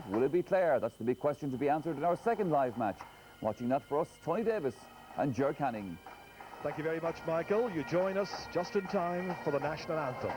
Will it be Clare? That's the big question to be answered in our second live match. Watching that for us, Tony Davis and Ger Canning. Thank you very much, Michael. You join us just in time for the national anthem.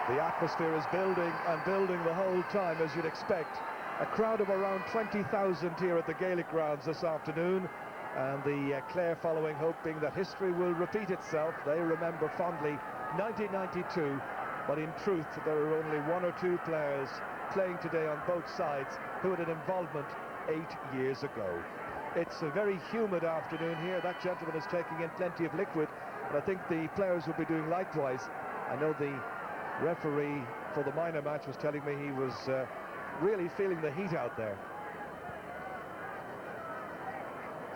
The atmosphere is building and building the whole time, as you'd expect. A crowd of around 20,000 here at the Gaelic grounds this afternoon, and the Clare following, hoping that history will repeat itself. They remember fondly 1992, but in truth there are only one or two players playing today on both sides who had an involvement 8 years ago. It's a very humid afternoon here. That gentleman is taking in plenty of liquid, and I think the players will be doing likewise. I know the referee for the minor match was telling me he was really feeling the heat out there.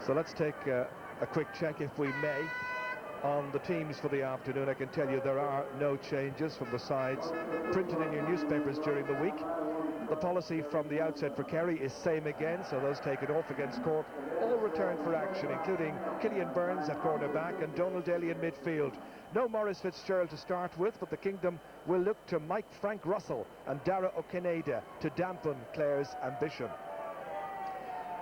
So let's take a quick check, if we may, on the teams for the afternoon. I can tell you there are no changes from the sides printed in your newspapers during the week. The policy from the outset for Kerry is same again, so those taken off against Cork all return for action, including Killian Burns at cornerback and Donald Daly in midfield. No Maurice Fitzgerald to start with, but the Kingdom will look to Mike Frank Russell and Dara O'Kenada to dampen Clare's ambition.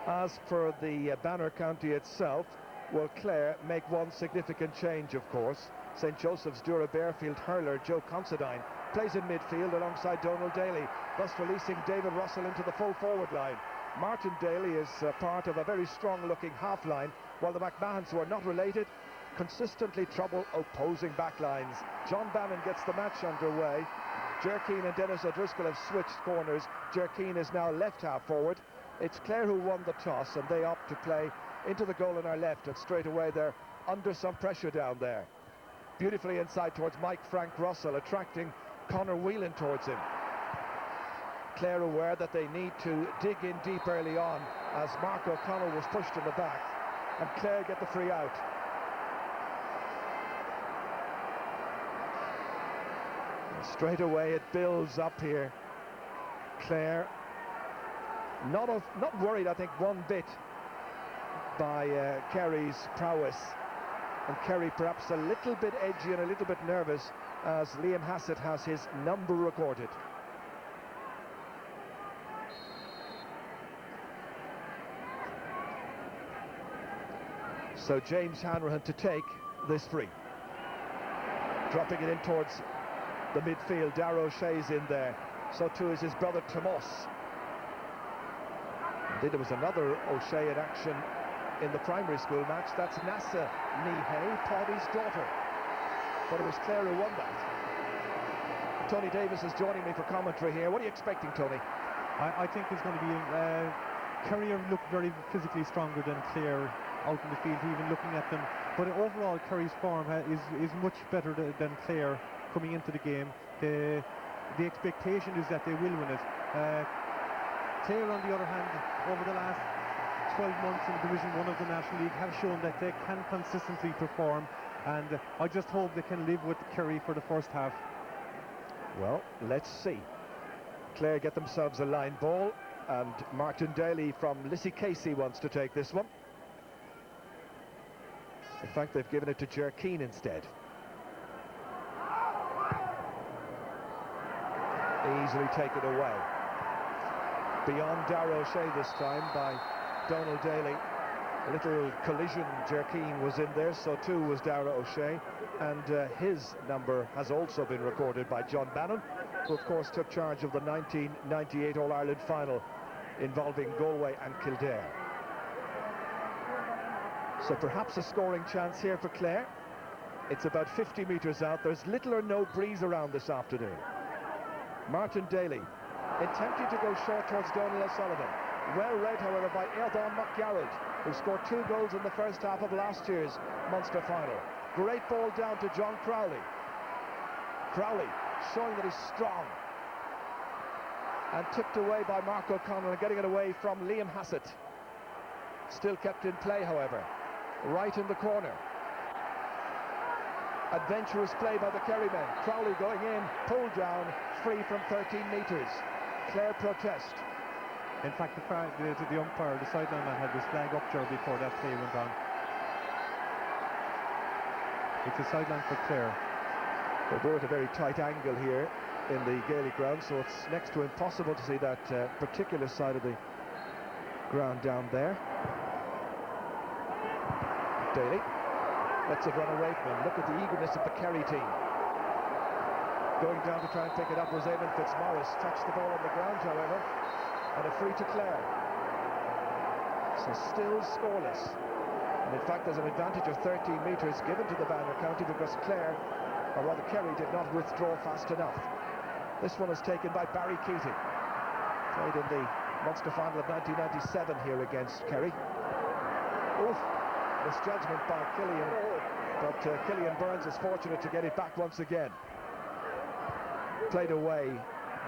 As for the Banner County itself, will Clare make one significant change, of course. St. Joseph's Dura Bearfield hurler Joe Considine plays in midfield alongside Donald Daly, thus releasing David Russell into the full forward line. Martin Daly is part of a very strong-looking half line, while the McMahons, who are not related, consistently trouble opposing backlines. John Bannon gets the match underway. Jerkeen and Dennis O'Driscoll have switched corners. Jerkeen is now left half forward. It's Clare who won the toss, and they opt to play into the goal on our left, and straight away they're under some pressure down there. Beautifully inside towards Mike Frank Russell, attracting Conor Whelan towards him. Clare aware that they need to dig in deep early on, as Mark O'Connell was pushed in the back, and Clare get the free out. And straight away it builds up here. Clare not worried, I think, one bit by Kerry's prowess, and Kerry perhaps a little bit edgy and a little bit nervous, as Liam Hassett has his number recorded. So James Hanrahan to take this free. Dropping it in towards the midfield. Darragh O'Shea's in there. So too is his brother Tomas. Indeed, there was another O'Shea in action in the primary school match. That's Nasa Nihei, Paddy's daughter. But it was Clare who won that. Tony Davis is joining me for commentary here. What are you expecting, Tony? I think it's going to be... Kerry look very physically stronger than Clare out in the field, even looking at them. But overall, Kerry's form is much better than Clare coming into the game. The expectation is that they will win it. Clare, on the other hand, over the last 12 months in Division 1 of the National League, have shown that they can consistently perform, and I just hope they can live with Kerry for the first half. Well, let's see. Clare get themselves a line ball, and Martin Daly from Lissy Casey wants to take this one. In fact, they've given it to Jerkeen instead. Easily taken away. Beyond Darragh O'Shea this time by Donald Daly. A little collision. Jerkeen was in there, so too was Darragh O'Shea, and his number has also been recorded by John Bannon, who of course took charge of the 1998 All-Ireland final involving Galway and Kildare. So perhaps a scoring chance here for Clare. It's about 50 metres out. There's little or no breeze around this afternoon. Martin Daly attempting to go short towards Donal O'Sullivan. Well read, however, by Airdán Mac Gearald, who scored 2 goals in the first half of last year's Munster final. Great ball down to John Crowley. Crowley showing that he's strong. And tipped away by Mark O'Connell and getting it away from Liam Hassett. Still kept in play, however. Right in the corner. Adventurous play by the Kerry men. Crowley going in, pulled down, free from 13 metres. Clare protest. In fact, the umpire, the sideline man, had his flag up there before that play went on. It's a sideline for Clare. Well, we're at a very tight angle here in the Gaelic ground, so it's next to impossible to see that particular side of the ground down there. Daly lets it run away from him. Look at the eagerness of the Kerry team. Going down to try and pick it up was Eamon Fitzmaurice. Touched the ball on the ground, however, and a free to Clare. So still scoreless. And in fact, there's an advantage of 13 metres given to the Banner County because Clare, or rather Kerry, did not withdraw fast enough. This one is taken by Barry Keating. Played in the Munster final of 1997 here against Kerry. Oof. Misjudgment by Killian, but Killian Burns is fortunate to get it back once again. Played away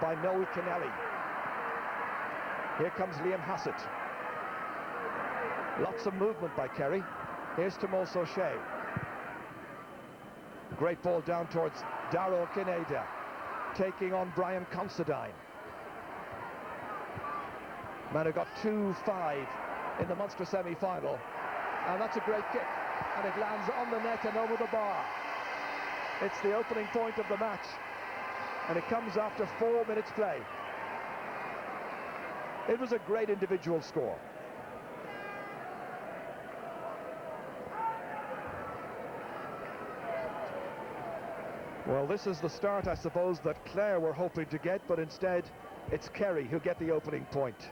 by Noel Kennelly. Here comes Liam Hassett. Lots of movement by Kerry. Here's Tomás O'Shea. Great ball down towards Darragh Kineda, taking on Brian Considine. Man who got 2-5 in the Munster semi-final. And that's a great kick, and it lands on the net and over the bar. It's the opening point of the match, and it comes after 4 minutes play. It was a great individual score. Well, this is the start, I suppose, that Clare were hoping to get, but instead it's Kerry who get the opening point.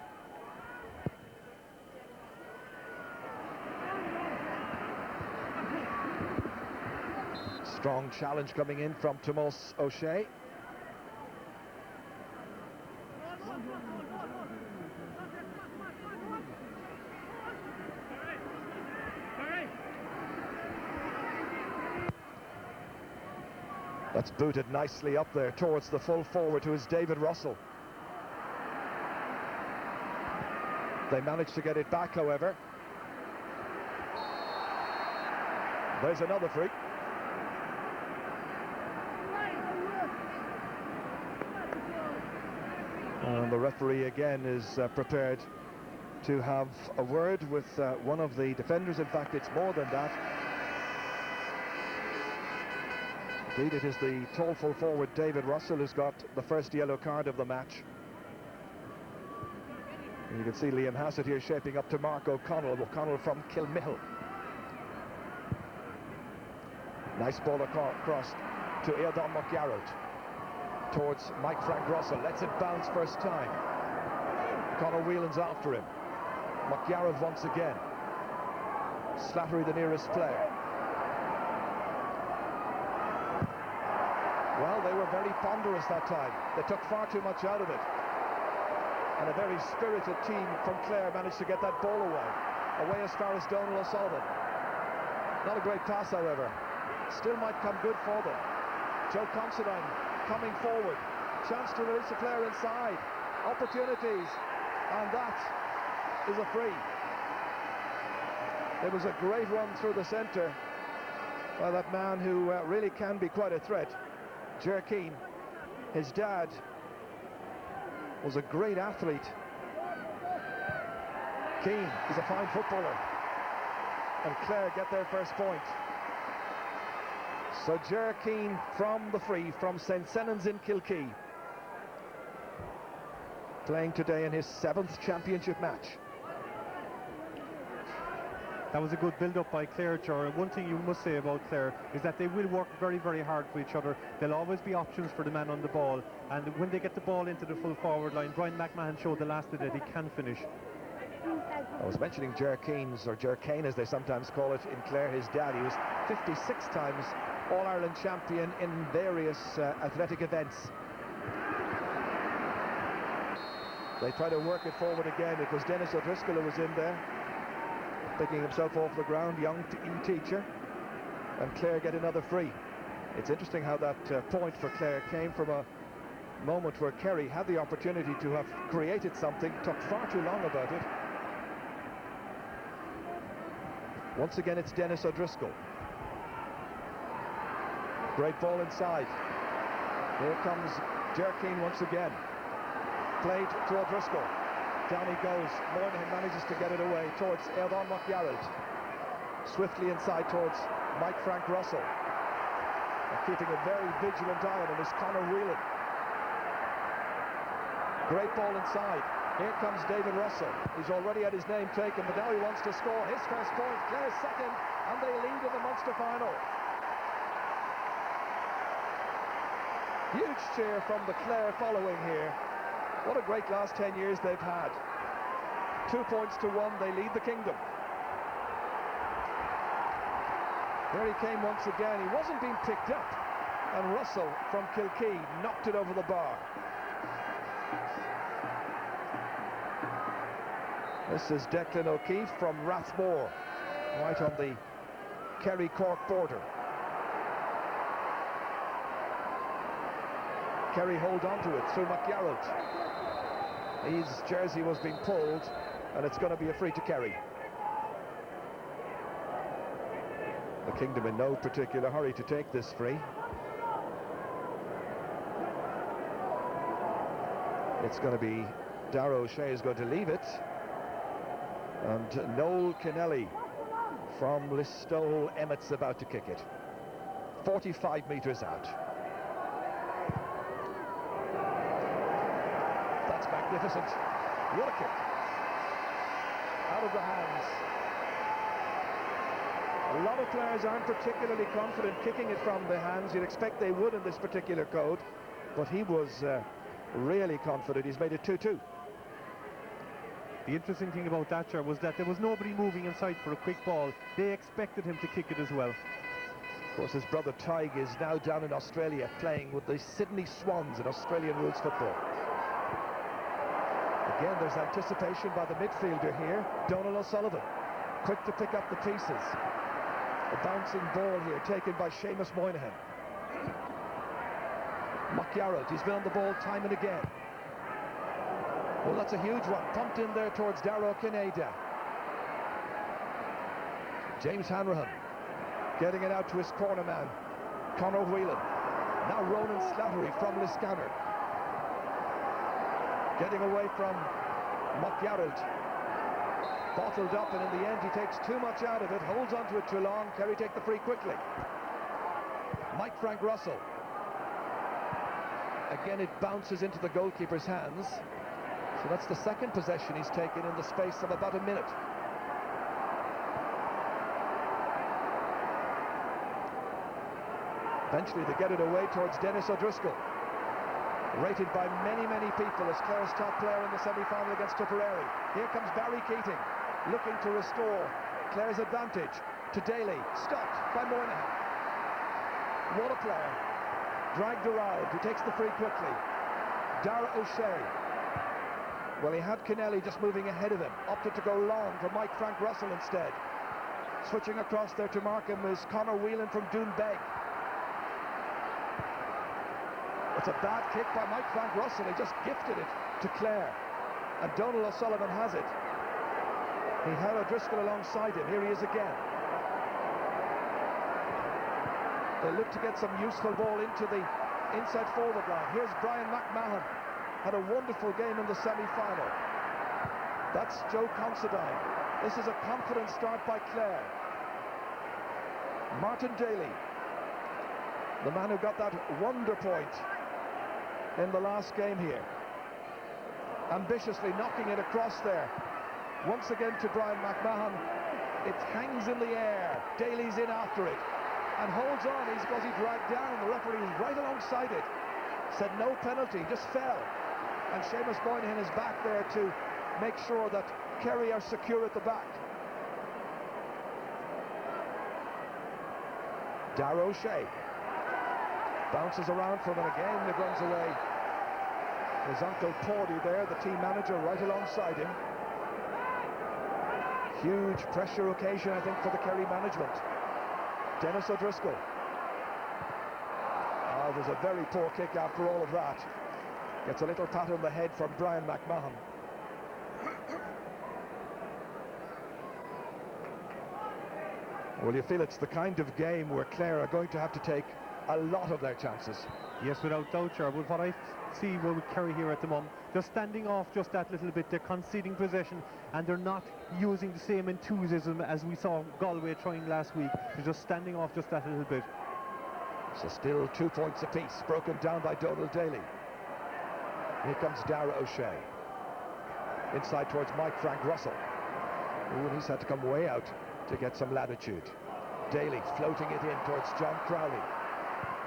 Strong challenge coming in from Tomás O'Shea. That's booted nicely up there towards the full forward, who is David Russell. They managed to get it back, however. There's another free. And the referee again is prepared to have a word with one of the defenders. In fact, it's more than that. Indeed, it is the tall full forward David Russell who's got the first yellow card of the match. And you can see Liam Hassett here shaping up to Mark O'Connell. O'Connell from Kilmihill. Nice ball across to Airdán Mac Gearald. Towards Mike Frank Russell, lets it bounce first time. Conor Whelan's after him. Mac Gearald once again. Slattery the nearest player. Well, they were very ponderous that time. They took far too much out of it. And a very spirited team from Clare managed to get that ball away as far as Donal O'Sullivan. Not a great pass, however. Still might come good for them. Joe Considine coming forward, chance to release a player inside, opportunities, and that is a free. It was a great run through the centre by that man who really can be quite a threat, Ger Keane. His dad was a great athlete. Keane is a fine footballer, and Clare get their first point. So Ger Keane from the free from St. Senan's in Kilkee, playing today in his 7th championship match. That was a good build-up by Clare, Ger. One thing you must say about Clare is that they will work very, very hard for each other. There'll always be options for the man on the ball, and when they get the ball into the full forward line, Brian McMahon showed the last of it, he can finish. I was mentioning Ger Keynes, or Ger Kane as they sometimes call it in Clare, his dad. He was 56 times All-Ireland champion in various athletic events. They try to work it forward again. It was Dennis O'Driscoll who was in there, picking himself off the ground, young teacher, and Clare get another free. It's interesting how that point for Clare came from a moment where Kerry had the opportunity to have created something, took far too long about it. Once again, it's Dennis O'Driscoll. Great ball inside. Here comes Ger Keane once again. Played to O'Driscoll. Down he goes. Moynihan manages to get it away towards Eldon McGarrett. Swiftly inside towards Mike Frank Russell. And keeping a very vigilant eye on him is Conor Whelan. Great ball inside. Here comes David Russell. He's already had his name taken, but now he wants to score his first point. Clare's second, and they lead in the Munster final. Huge cheer from the Clare following here. What a great last 10 years they've had. 2 points to 1, they lead the kingdom. There he came once again. He wasn't being picked up, and Russell from Kilkee knocked it over the bar. This is Declan O'Keefe from Rathmore, right on the Kerry-Cork border. Kerry hold on to it through McGarrett. His jersey was being pulled, and it's going to be a free to Kerry. The Kingdom in no particular hurry to take this free. It's going to be Darragh O'Shea is going to leave it, and Noel Kennelly from Listowel Emmett's about to kick it. 45 metres out. That's magnificent. What a kick. Out of the hands. A lot of players aren't particularly confident kicking it from the hands. You'd expect they would in this particular code, but he was really confident. He's made it 2-2. The interesting thing about Thatcher was that there was nobody moving inside for a quick ball. They expected him to kick it as well. Of course, his brother Tig is now down in Australia playing with the Sydney Swans in Australian rules football. Again, there's anticipation by the midfielder here, Donal O'Sullivan, quick to pick up the pieces. A bouncing ball here taken by Seamus Moynihan. McGarrett, he's been on the ball time and again. Well, that's a huge one, pumped in there towards Darragh Kinneida. James Hanrahan getting it out to his corner man, Conor Whelan. Now Ronan Slattery from Liscannor. Getting away from McGarrett. Bottled up, and in the end he takes too much out of it, holds onto it too long. Kerry take the free quickly. Mike Frank Russell. Again, it bounces into the goalkeeper's hands. So that's the second possession he's taken in the space of about a minute. Eventually they get it away towards Dennis O'Driscoll. Rated by many, many people as Clare's top player in the semi-final against Tipperary. Here comes Barry Keating, looking to restore Clare's advantage to Daly. Stopped by Moynihan. What a player. Dragged around. He takes the free quickly. Darragh O'Shea. Well, he had Kennelly just moving ahead of him. Opted to go long for Mike Frank Russell instead. Switching across there to mark him is Conor Whelan from Doonbeg. It's a bad kick by Mike Frank Russell. He just gifted it to Clare. And Donal O'Sullivan has it. He had O'Driscoll alongside him. Here he is again. They look to get some useful ball into the inside forward line. Here's Brian McMahon. Had a wonderful game in the semi-final. That's Joe Considine. This is a confident start by Clare. Martin Daly, the man who got that wonder point in the last game here. Ambitiously knocking it across there. Once again to Brian McMahon. It hangs in the air. Daly's in after it and holds on. He's because he dragged down. The referee is right alongside it. Said no penalty, just fell. And Seamus Moynihan is back there to make sure that Kerry are secure at the back. Dara O'Shea bounces around from it again, it runs away. His uncle Pordy there, the team manager, right alongside him. Huge pressure occasion, I think, for the Kerry management. Dennis O'Driscoll. Oh, there's a very poor kick after all of that. Gets a little pat on the head from Brian McMahon. Well, you feel it's the kind of game where Clare are going to have to take a lot of their chances. Yes, without doubt, sure. But what I see with Kerry here at the moment, they're standing off just that little bit. They're conceding possession, and they're not using the same enthusiasm as we saw Galway trying last week. They're just standing off just that little bit. So still 2 points apiece, broken down by Donald Daly. Here comes Dara O'Shea. Inside towards Mike Frank Russell. Ooh, he's had to come way out to get some latitude. Daly floating it in towards John Crowley.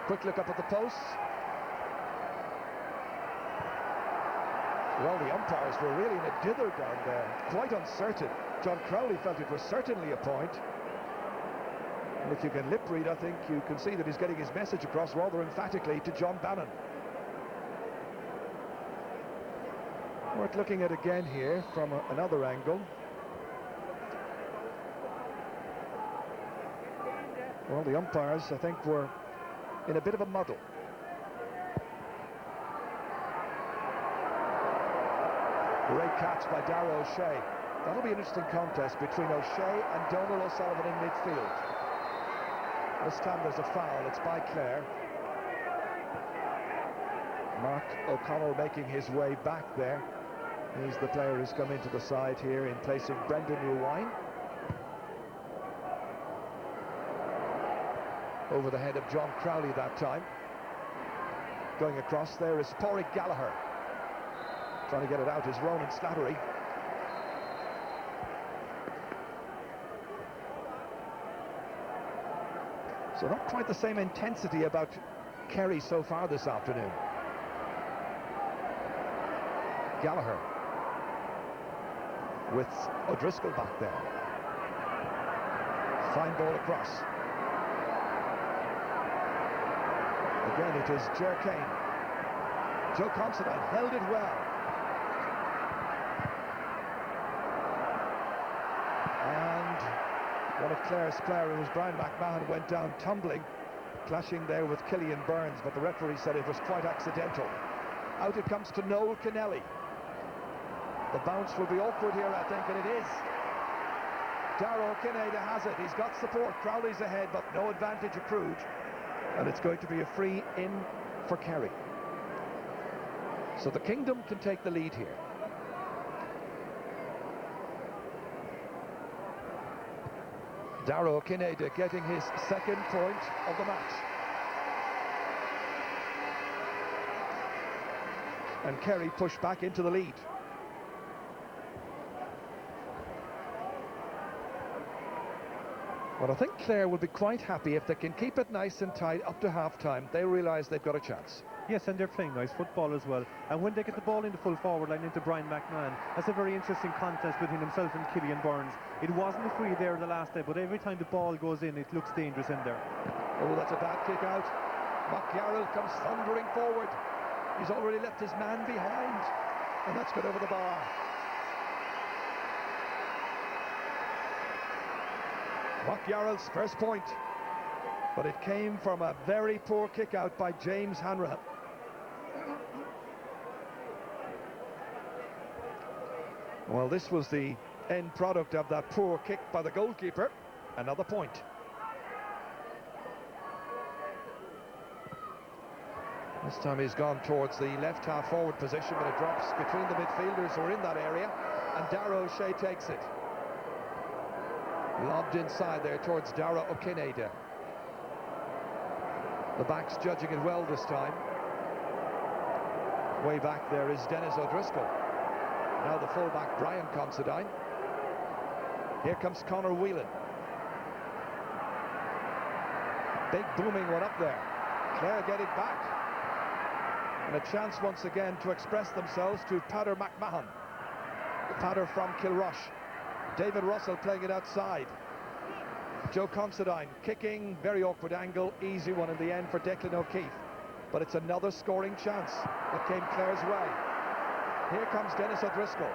Quick look up at the posts. Well, the umpires were really in a dither down there, quite uncertain. John Crowley felt it was certainly a point. And if you can lip read, I think you can see that he's getting his message across rather emphatically to John Bannon. Worth looking at again here from another angle. Well, the umpires, I think, were in a bit of a muddle. Great catch by Dara O'Shea. That'll be an interesting contest between O'Shea and Donald O'Sullivan in midfield. This time there's a foul, it's by Clare. Mark O'Connell making his way back there. He's the player who's come into the side here in place of Brendan Newine. Over the head of John Crowley that time. Going across there is Pádraig Gallagher. Trying to get it out is Ronan Slattery. So not quite the same intensity about Kerry so far this afternoon. Gallagher with O'Driscoll back there. Fine ball across. Again, it is Ger Kane. Joe Considine held it well. And one of Clare's players, Brian McMahon, went down tumbling, clashing there with Killian Burns, but the referee said it was quite accidental. Out it comes to Noel Kennelly. The bounce will be awkward here, I think, and it is. Dara O'Kinneida has it. He's got support. Crowley's ahead, but no advantage accrued. And it's going to be a free in for Kerry. So the Kingdom can take the lead here. Dara O'Kinneida getting his second point of the match. And Kerry push back into the lead. But I think Clare will be quite happy if they can keep it nice and tight up to half-time. They realise they've got a chance. Yes, and they're playing nice football as well. And when they get the ball in the full forward line into Brian McMahon, that's a very interesting contest between himself and Killian Burns. It wasn't a free there the last day, but every time the ball goes in, it looks dangerous in there. Oh, that's a bad kick out. McGarrell comes thundering forward. He's already left his man behind. And that's got over the bar. McGarrell's first point, but it came from a very poor kick out by James Hanrahan. Well, this was the end product of that poor kick by the goalkeeper. Another point. This time he's gone towards the left half forward position, but it drops between the midfielders who are in that area, and Dara O'Shea takes it. Lobbed inside there towards Dara O'Kinneida. The back's judging it well this time. Way back there is Dennis O'Driscoll. Now the fullback Brian Considine. Here comes Conor Whelan. Big booming one up there. Clare get it back. And a chance once again to express themselves to Pádraig McMahon. patter from Kilrush. David Russell playing it outside. Joe Considine kicking, very awkward angle, easy one in the end for Declan O'Keefe. But it's another scoring chance that came Clare's way. Here comes Dennis O'Driscoll,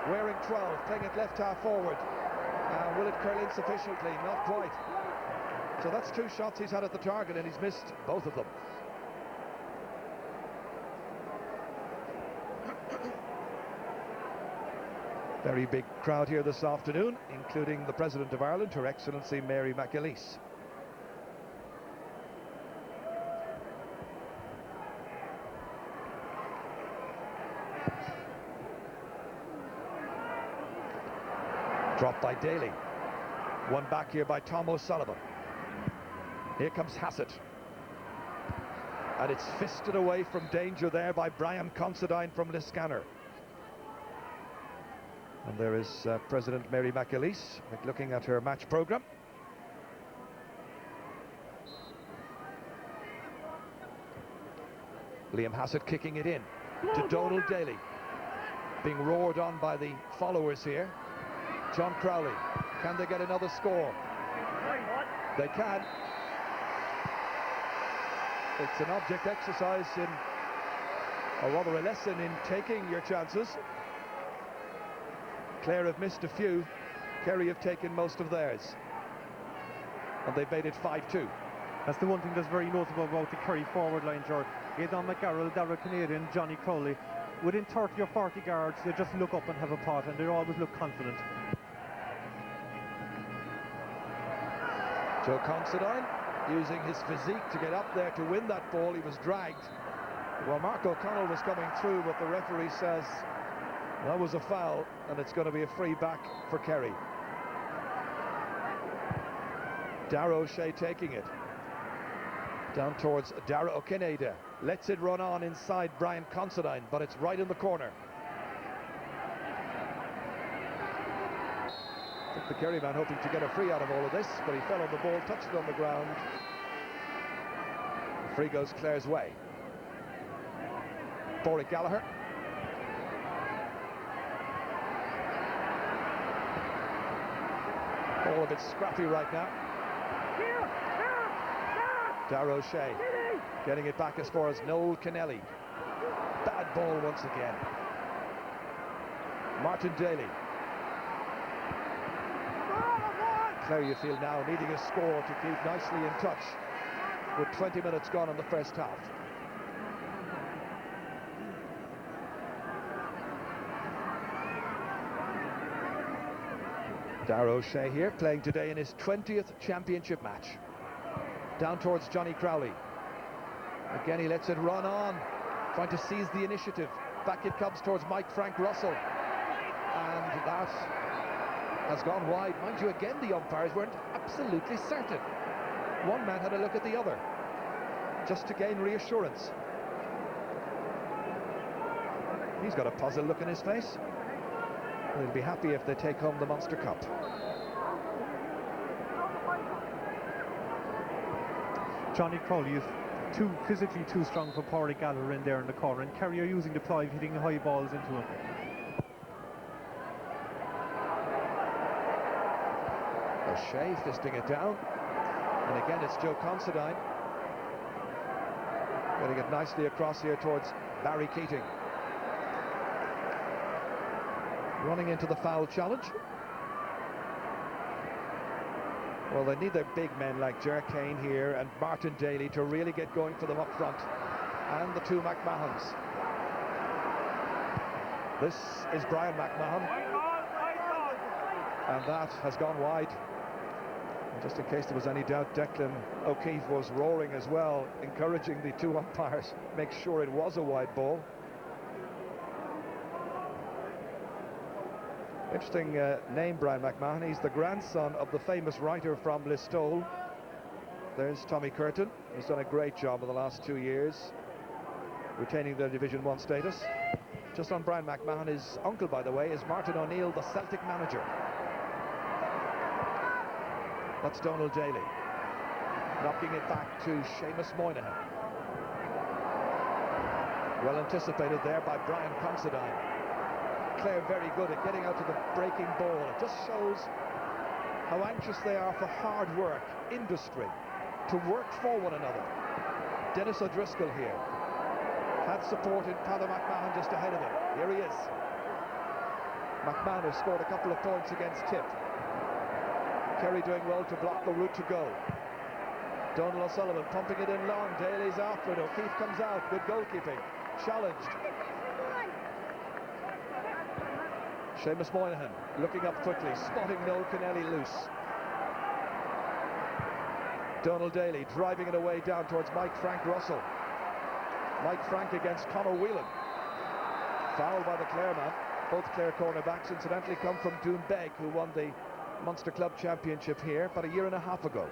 wearing 12, playing it left half forward. Will it curl in sufficiently? Not quite. So that's 2 shots he's had at the target, and he's missed both of them. Very big crowd here this afternoon, including the President of Ireland, Her Excellency Mary McAleese. Dropped by Daly. One back here by Tom O'Sullivan. Here comes Hassett. And it's fisted away from danger there by Brian Considine from Liscannor. And there is President Mary McAleese looking at her match programme. Liam Hassett kicking it in to Donald Daly. Being roared on by the followers here. John Crowley. Can they get another score? They can. It's an object exercise in, or rather a lesson in taking your chances. Clare have missed a few. Kerry have taken most of theirs. And they've made it 5-2. That's the one thing that's very notable about the Kerry forward line, George. Aidan McGarrell, Darragh Canadian, Johnny Crowley. Within 30 or 40 yards, they just look up and have a pot, and they always look confident. Joe Considine using his physique to get up there to win that ball. He was dragged. Well, Mark O'Connell was coming through, but the referee says that was a foul, and it's going to be a free back for Kerry. Dara O'Shea taking it. Down towards Dara O'Kineda. Lets it run on inside Brian Considine, but it's right in the corner. I think the Kerry man hoping to get a free out of all of this, but he fell on the ball, touched it on the ground. The free goes Clare's way. Boric Gallagher. All of it scrappy right now. Dara O'Shea getting it back as far as Noel Kennelly. Bad ball once again. Martin Daly. Clare, you feel now, needing a score to keep nicely in touch with 20 minutes gone in the first half. Dara O'Shea here, playing today in his 20th championship match. Down towards Johnny Crowley. Again, he lets it run on, trying to seize the initiative. Back it comes towards Mike Frank Russell. And that has gone wide. Mind you, again, the umpires weren't absolutely certain. One man had a look at the other, just to gain reassurance. He's got a puzzled look in his face. He'll be happy if they take home the Munster Cup. Johnny Crowley is physically too strong for Boric Gallagher in there in the corner, and Kerry are using the ply, hitting high balls into him. O'Shea fisting it down, and again it's Joe Considine getting it nicely across here towards Barry Keating. Running into the foul challenge. Well, they need their big men like Ger Kane here and Martin Daly to really get going for them up front, and the two McMahons. This is Brian McMahon, and that has gone wide. And just in case there was any doubt, Declan O'Keefe was roaring as well, encouraging the two umpires make sure it was a wide ball. Interesting name, Brian McMahon. He's the grandson of the famous writer from Listowel. There's Tommy Curtin. He's done a great job in the last 2 years, retaining their Division 1 status. Just on Brian McMahon, his uncle, by the way, is Martin O'Neill, the Celtic manager. That's Donald Daly. Knocking it back to Seamus Moynihan. Well anticipated there by Brian Considine. Clare very good at getting out to the breaking ball. It just shows how anxious they are for hard work, industry, to work for one another. Dennis O'Driscoll here. Had support in Paddy McMahon just ahead of him. Here he is. McMahon has scored a couple of points against Tip. Kerry doing well to block the route to go. Donald O'Sullivan pumping it in long. Daly's after it. O'Keefe comes out. Good goalkeeping. Challenged. Seamus Moynihan looking up quickly, spotting Noel Kennelly loose. Donald Daly driving it away down towards Mike Frank Russell. Mike Frank against Conor Whelan. Foul by the Clare man. Both Clare cornerbacks incidentally come from Doonbeg, who won the Munster Club Championship here about a year and a half ago.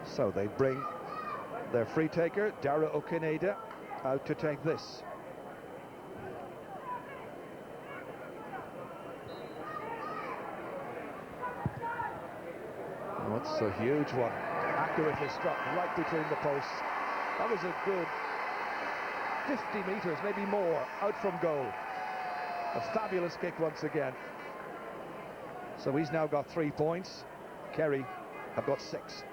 So they bring their free taker, Dara O'Kineda, out to take this. Oh, it's a huge one. Accurately struck right between the posts. That was a good 50 metres, maybe more, out from goal. A fabulous kick once again. So he's now got 3 points. Kerry have got 6.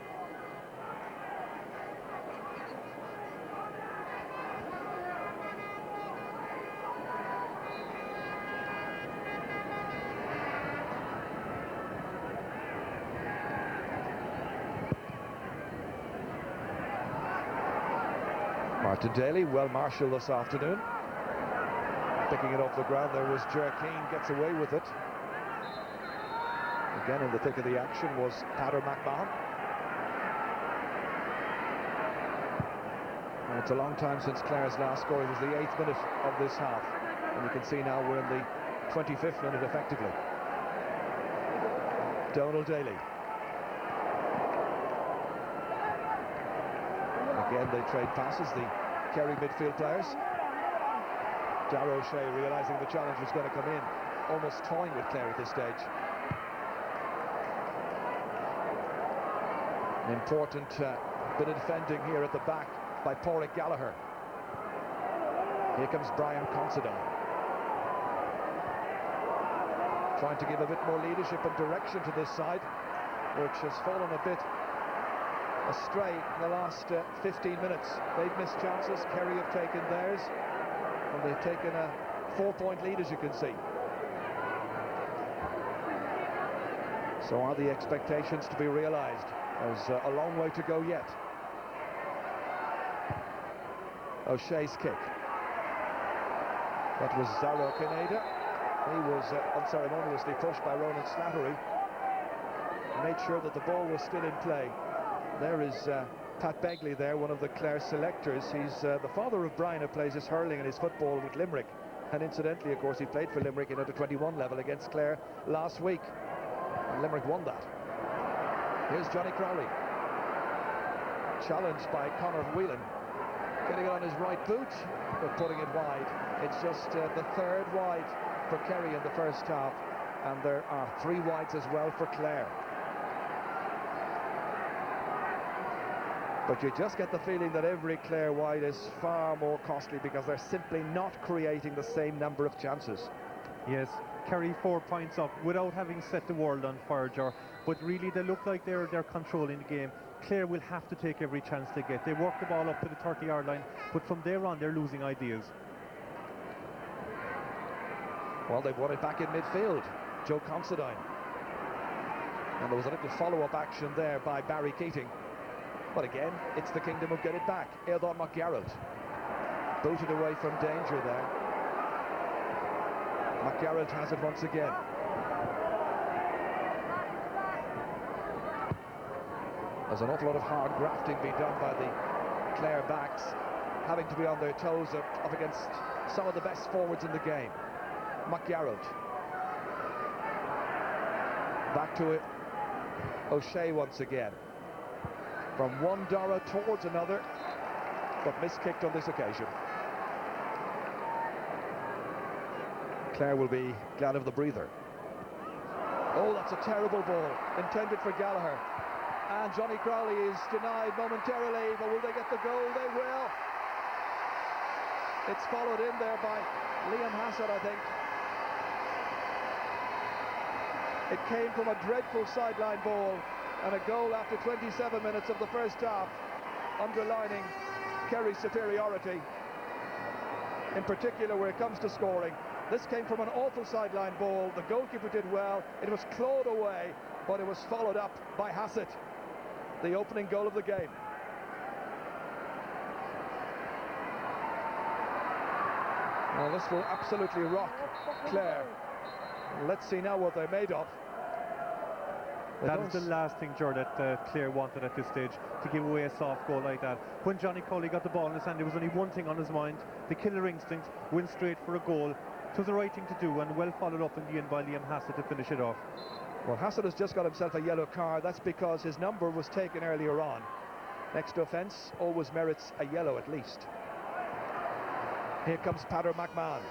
Martin Daly, well marshalled this afternoon. Picking it off the ground there was Ger Keane, gets away with it. Again in the thick of the action was Paddy McMahon. And it's a long time since Clare's last score. It was the 8th minute of this half. And you can see now we're in the 25th minute effectively. Donald Daly. Again they trade passes, the Kerry midfield players. Darragh O'Shea realising the challenge was going to come in, almost toying with Clare at this stage. An important bit of defending here at the back by Pádraig Gallagher. Here comes Brian Considine. Trying to give a bit more leadership and direction to this side, which has fallen a bit astray in the last 15 minutes. They've missed chances, Kerry have taken theirs, and they've taken a 4-point lead, as you can see. So are the expectations to be realised? There's a long way to go yet. O'Shea's kick. That was Dara O'Kineda. He was unceremoniously pushed by Ronan Slattery. Made sure that the ball was still in play. There is Pat Begley there, one of the Clare selectors. He's the father of Brian, who plays his hurling and his football with Limerick. And incidentally, of course, he played for Limerick in under-21 level against Clare last week. And Limerick won that. Here's Johnny Crowley. Challenged by Conor Whelan. Getting it on his right boot, but putting it wide. It's just the 3rd wide for Kerry in the first half. And there are 3 wides as well for Clare. But you just get the feeling that every Clare wide is far more costly because they're simply not creating the same number of chances. Yes, Kerry 4 points up without having set the world on fire, Ger. But really they look like they're controlling the game. Clare will have to take every chance they get. They work the ball up to the 30-yard line, but from there on they're losing ideas. Well, they've won it back in midfield. Joe Considine. And there was a little follow-up action there by Barry Keating. But again, it's the kingdom of get it back. Eildon McGarrett booted away from danger there. McGarrett has it once again. There's an awful lot of hard grafting being done by the Clare backs, having to be on their toes up against some of the best forwards in the game. McGarrett. Back to it. O'Shea once again. From one Dara towards another, but miskicked on this occasion. Clare will be glad of the breather. Oh, that's a terrible ball, intended for Gallagher. And Johnny Crowley is denied momentarily, but will they get the goal? They will. It's followed in there by Liam Hassett, I think. It came from a dreadful sideline ball and a goal after 27 minutes of the first half, underlining Kerry's superiority, in particular where it comes to scoring. This came from an awful sideline ball. The goalkeeper did well. It was clawed away, but it was followed up by Hassett, the opening goal of the game. Well, this will absolutely rock Clare. Let's see now what they're made of. That was the last thing, Ger, that Clare wanted at this stage, to give away a soft goal like that. When Johnny Colley got the ball in his hand, there was only one thing on his mind: the killer instinct, went straight for a goal. It was the right thing to do, and well followed up in the end by Liam Hassett to finish it off. Well, Hassett has just got himself a yellow card. That's because his number was taken earlier on. Next offence always merits a yellow at least. Here comes Peadar McMahon.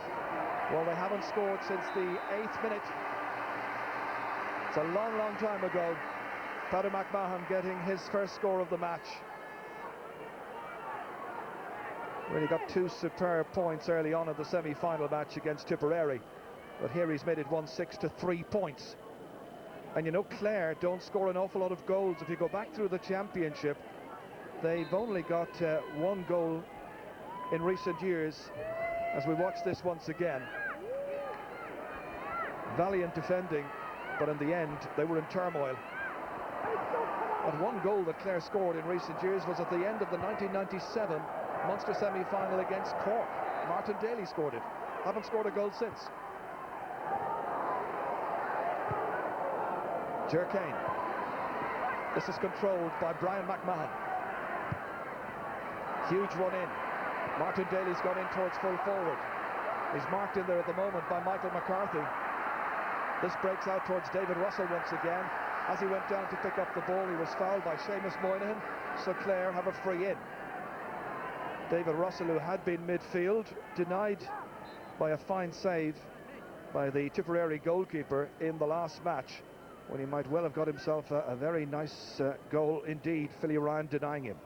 Well, they haven't scored since the 8th minute. It's a long, long time ago. Peadar McMahon getting his first score of the match. Really got 2 superb points early on in the semi-final match against Tipperary. But here he's made it 1-6 to 3 points. And you know, Clare don't score an awful lot of goals. If you go back through the championship, they've only got 1 goal in recent years. As we watch this once again, valiant defending, but in the end they were in turmoil. And 1 goal that Clare scored in recent years was at the end of the 1997 Munster semi-final against Cork. Martin Daly scored it. Haven't scored a goal since. Ger Kane. This is controlled by Brian McMahon. Huge run in. Martin Daly's gone in towards full forward. He's marked in there at the moment by Michael McCarthy. This breaks out towards David Russell once again. As he went down to pick up the ball, he was fouled by Seamus Moynihan, so Clare have a free in. David Russell, who had been midfield, denied by a fine save by the Tipperary goalkeeper in the last match, when he might well have got himself a very nice goal indeed. Philly Ryan denying him.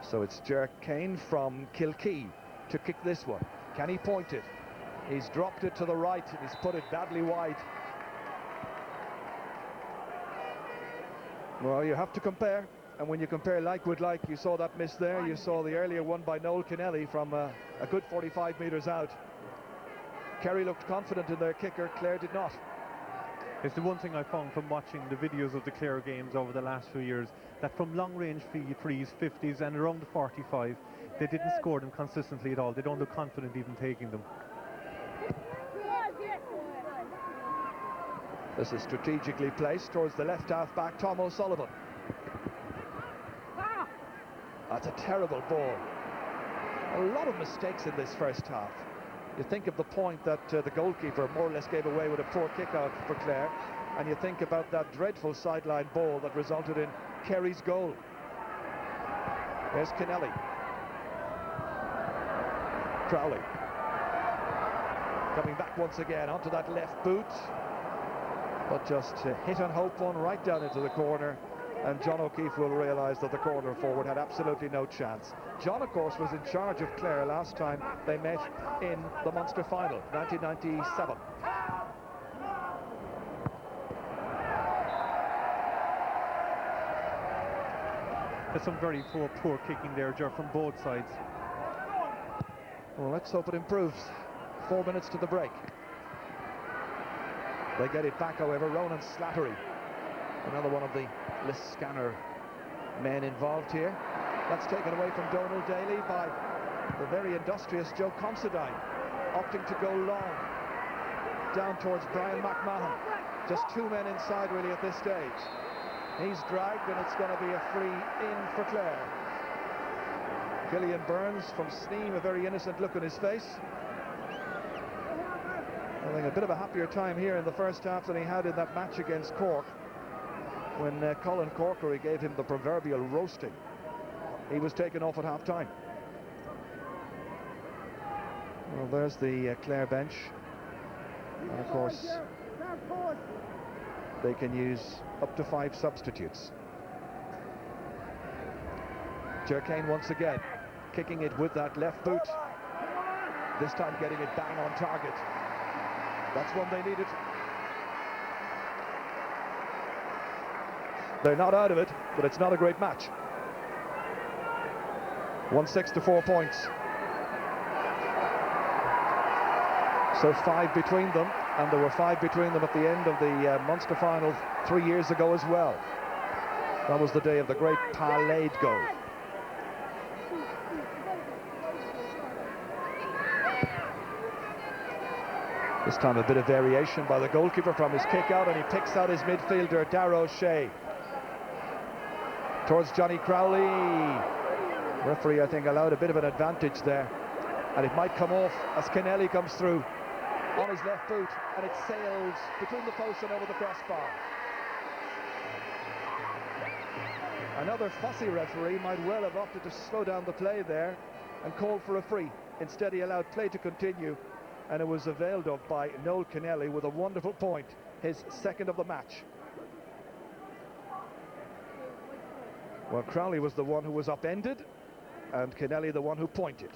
So it's Ger Kane from Kilkee to kick this one. Can he point it? He's dropped it to the right and he's put it badly wide. Well, you have to compare, and when you compare like with like, you saw that miss there. You saw the earlier one by Noel Kennelly from a good 45 metres out. Kerry looked confident in their kicker, Clare did not. It's the one thing I found from watching the videos of the Clare games over the last few years, that from long-range frees, 50s and around the 45, they didn't score them consistently at all. They don't look confident even taking them. This is strategically placed towards the left half-back, Tom O'Sullivan. That's a terrible ball. A lot of mistakes in this first half. You think of the point that the goalkeeper more or less gave away with a poor kick-out for Clare, and you think about that dreadful sideline ball that resulted in Kerry's goal. There's Kennelly. Crowley. Coming back once again onto that left boot, but just hit and hope one right down into the corner, and John O'Keefe will realise that the corner forward had absolutely no chance. John, of course, was in charge of Clare last time they met in the Munster final, 1997. There's some very poor kicking there, Ger, from both sides. Well, let's hope it improves. 4 minutes to the break. They get it back, however. Ronan Slattery, another one of the list scanner men involved here. That's taken away from Donal Daly by the very industrious Joe Considine, opting to go long down towards Brian McMahon. Just 2 men inside really at this stage. He's dragged and it's going to be a free in for Clare. Gillian Burns from Sneem, a very innocent look on his face. Having a bit of a happier time here in the first half than he had in that match against Cork, when Colin Corkery gave him the proverbial roasting. He was taken off at half-time. Well, there's the Clare bench. And of course, they can use up to 5 substitutes. Jerkane once again, kicking it with that left boot. This time getting it bang on target. That's one they needed. They're not out of it, but it's not a great match. 1-6 to 4 points. So 5 between them, and there were 5 between them at the end of the Munster final 3 years ago as well. That was the day of the great Palaid goal. This time a bit of variation by the goalkeeper from his kick out, and he picks out his midfielder Darragh O'Shea towards Johnny Crowley. Referee, I think, allowed a bit of an advantage there, and it might come off as Kennelly comes through on his left boot, and it sails between the posts and over the crossbar. Another fussy referee might well have opted to slow down the play there and call for a free. Instead, he allowed play to continue, and it was availed of by Noel Kennelly with a wonderful point, his second of the match. Well, Crowley was the one who was upended, and Kennelly the one who pointed.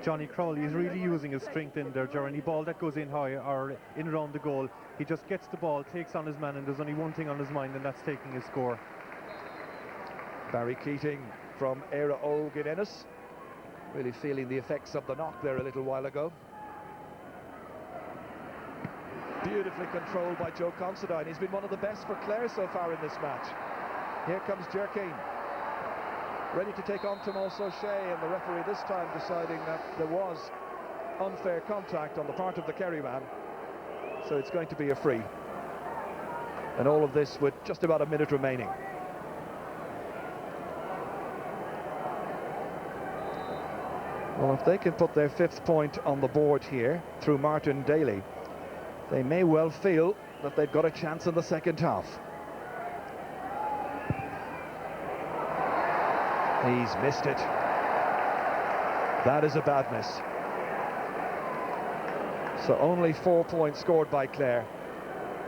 Johnny Crowley is really using his strength in there, Joe. Any ball that goes in high or in around the goal, he just gets the ball, takes on his man, and there's only one thing on his mind, and that's taking his score. Barry Keating from Éire Óg in Ennis, really feeling the effects of the knock there a little while ago. Beautifully controlled by Joe Considine. He's been one of the best for Clare so far in this match. Here comes Jerkane, ready to take on Tomás O'Shea, and the referee this time deciding that there was unfair contact on the part of the Kerry man, so it's going to be a free. And all of this with just about a minute remaining. Well, if they can put their 5th point on the board here through Martin Daly, they may well feel that they've got a chance in the second half. He's missed it. That is a bad miss. So only 4 points scored by Clare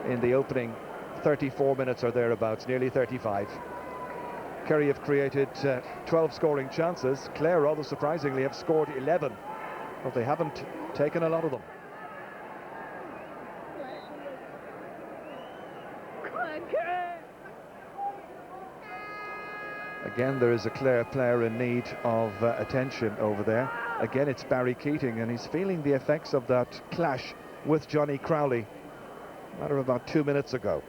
in the opening 34 minutes or thereabouts, nearly 35. Kerry have created 12 scoring chances. Clare, rather surprisingly, have scored 11, but they haven't taken a lot of them. Again, there is a Clare player in need of attention over there. Again, it's Barry Keating, and he's feeling the effects of that clash with Johnny Crowley a matter of about 2 minutes ago.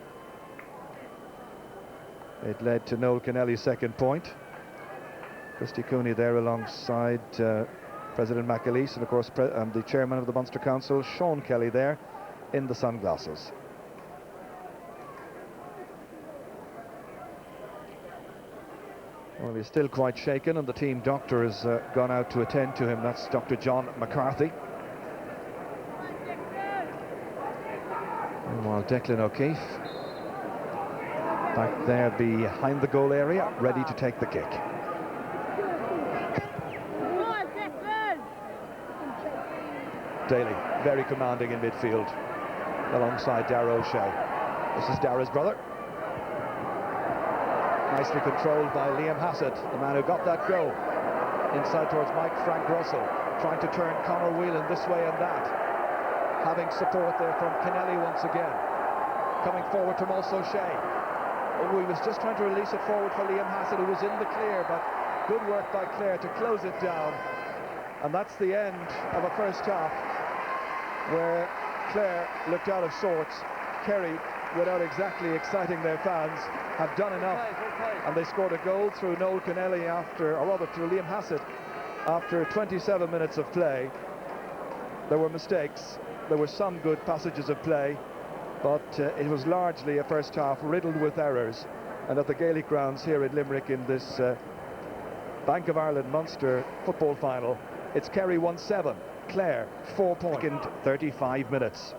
It led to Noel Kennelly's second point. Christy Cooney there alongside President McAleese, and of course the chairman of the Munster Council, Sean Kelly, there in the sunglasses. Well, he's still quite shaken, and the team doctor has gone out to attend to him. That's Dr. John McCarthy. Meanwhile, Declan O'Keefe back there behind the goal area, ready to take the kick. Daly, very commanding in midfield, alongside Darragh O'Shea. This is Darragh's brother. Nicely controlled by Liam Hassett, the man who got that goal. Inside towards Mike Frank Russell, trying to turn Conor Whelan this way and that. Having support there from Kennelly once again. Coming forward to Tomás O'Shea. Oh, he was just trying to release it forward for Liam Hassett, who was in the clear, but good work by Clare to close it down. And that's the end of a first half where Clare looked out of sorts. Kerry, without exactly exciting their fans, have done enough, and they scored a goal through Noel Kennelly after, or rather through Liam Hassett, after 27 minutes of play. There were mistakes, there were some good passages of play, but it was largely a first half riddled with errors. And at the Gaelic grounds here in Limerick in this Bank of Ireland Munster football final, it's Kerry 1-7, Clare 4 points in 35 minutes.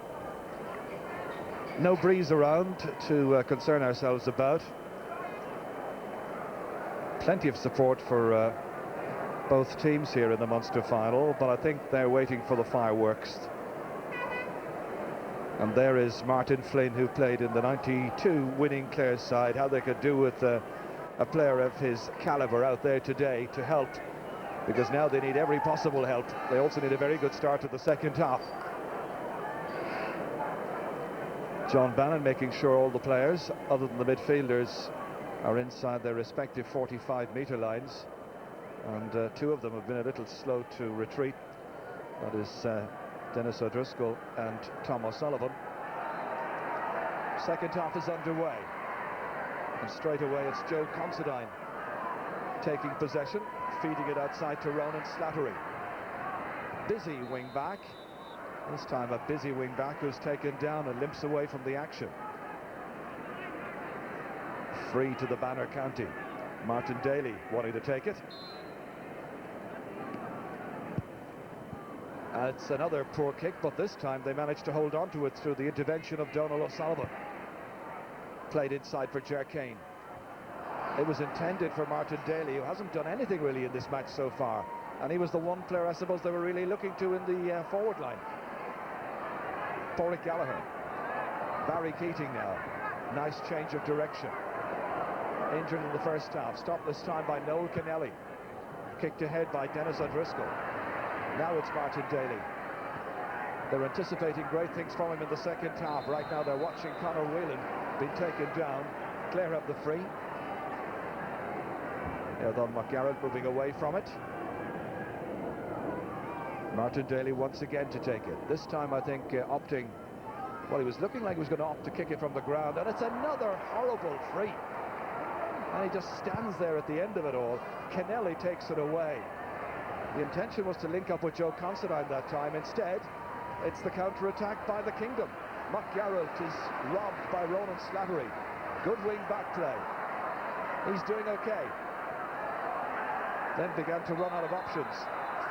No breeze around to concern ourselves about. Plenty of support for both teams here in the Munster final, but I think they're waiting for the fireworks. And there is Martin Flynn, who played in the 92 winning Clare side. How they could do with a player of his calibre out there today to help, because now they need every possible help. They also need a very good start to the second half. John Bannon making sure all the players, other than the midfielders, are inside their respective 45-metre lines. And two of them have been a little slow to retreat. That is Dennis O'Driscoll and Tom O'Sullivan. Second half is underway. And straight away it's Joe Considine taking possession, feeding it outside to Ronan Slattery. Busy wing back. This time a busy wing back who's taken down and limps away from the action. Free to the Banner County. Martin Daly wanting to take it. It's another poor kick, but this time they managed to hold on to it through the intervention of Donal O'Sullivan. Played inside for Ger Kane. It was intended for Martin Daly, who hasn't done anything really in this match so far. And he was the one player, I suppose, they were really looking to in the forward line. Porrick Gallagher. Barry Keating now. Nice change of direction. Injured in the first half. Stopped this time by Noel Kennelly. Kicked ahead by Dennis O'Driscoll. Now it's Martin Daly. They're anticipating great things from him in the second half. Right now they're watching Conor Whelan being taken down. Clare have the free. Eardon McGarrett moving away from it. Martin Daly once again to take it. This time I think opting, well, he was looking like he was going to opt to kick it from the ground, and it's another horrible free. And he just stands there at the end of it all. Kennelly takes it away. The intention was to link up with Joe Considine that time. Instead, it's the counter-attack by the Kingdom. McGarrett is robbed by Ronan Slattery. Good wing-back play. He's doing okay. Then began to run out of options.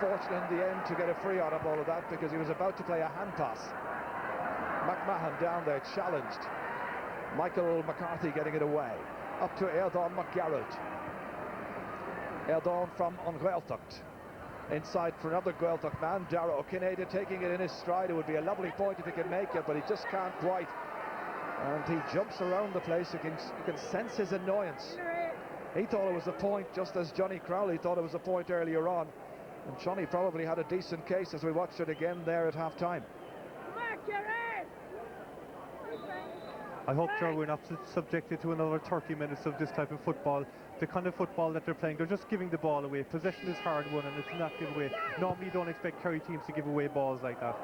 Fortunate in the end to get a free out of all of that, because he was about to play a hand pass. McMahon down there, challenged. Michael McCarthy getting it away. Up to Eardon McGarrett. Eardon from Gaeltacht. Inside for another Gaeltacht man, Dara O'Kinneady taking it in his stride. It would be a lovely point if he can make it, but he just can't quite. And he jumps around the place. You can sense his annoyance. He thought it was a point, just as Johnny Crowley thought it was a point earlier on. And Johnny probably had a decent case as we watched it again there at half-time. I hope, Joe, we're not subjected to another 30 minutes of this type of football. The kind of football that they're playing, they're just giving the ball away. Possession is hard won, and it's not given away. Normally you don't expect Kerry teams to give away balls like that.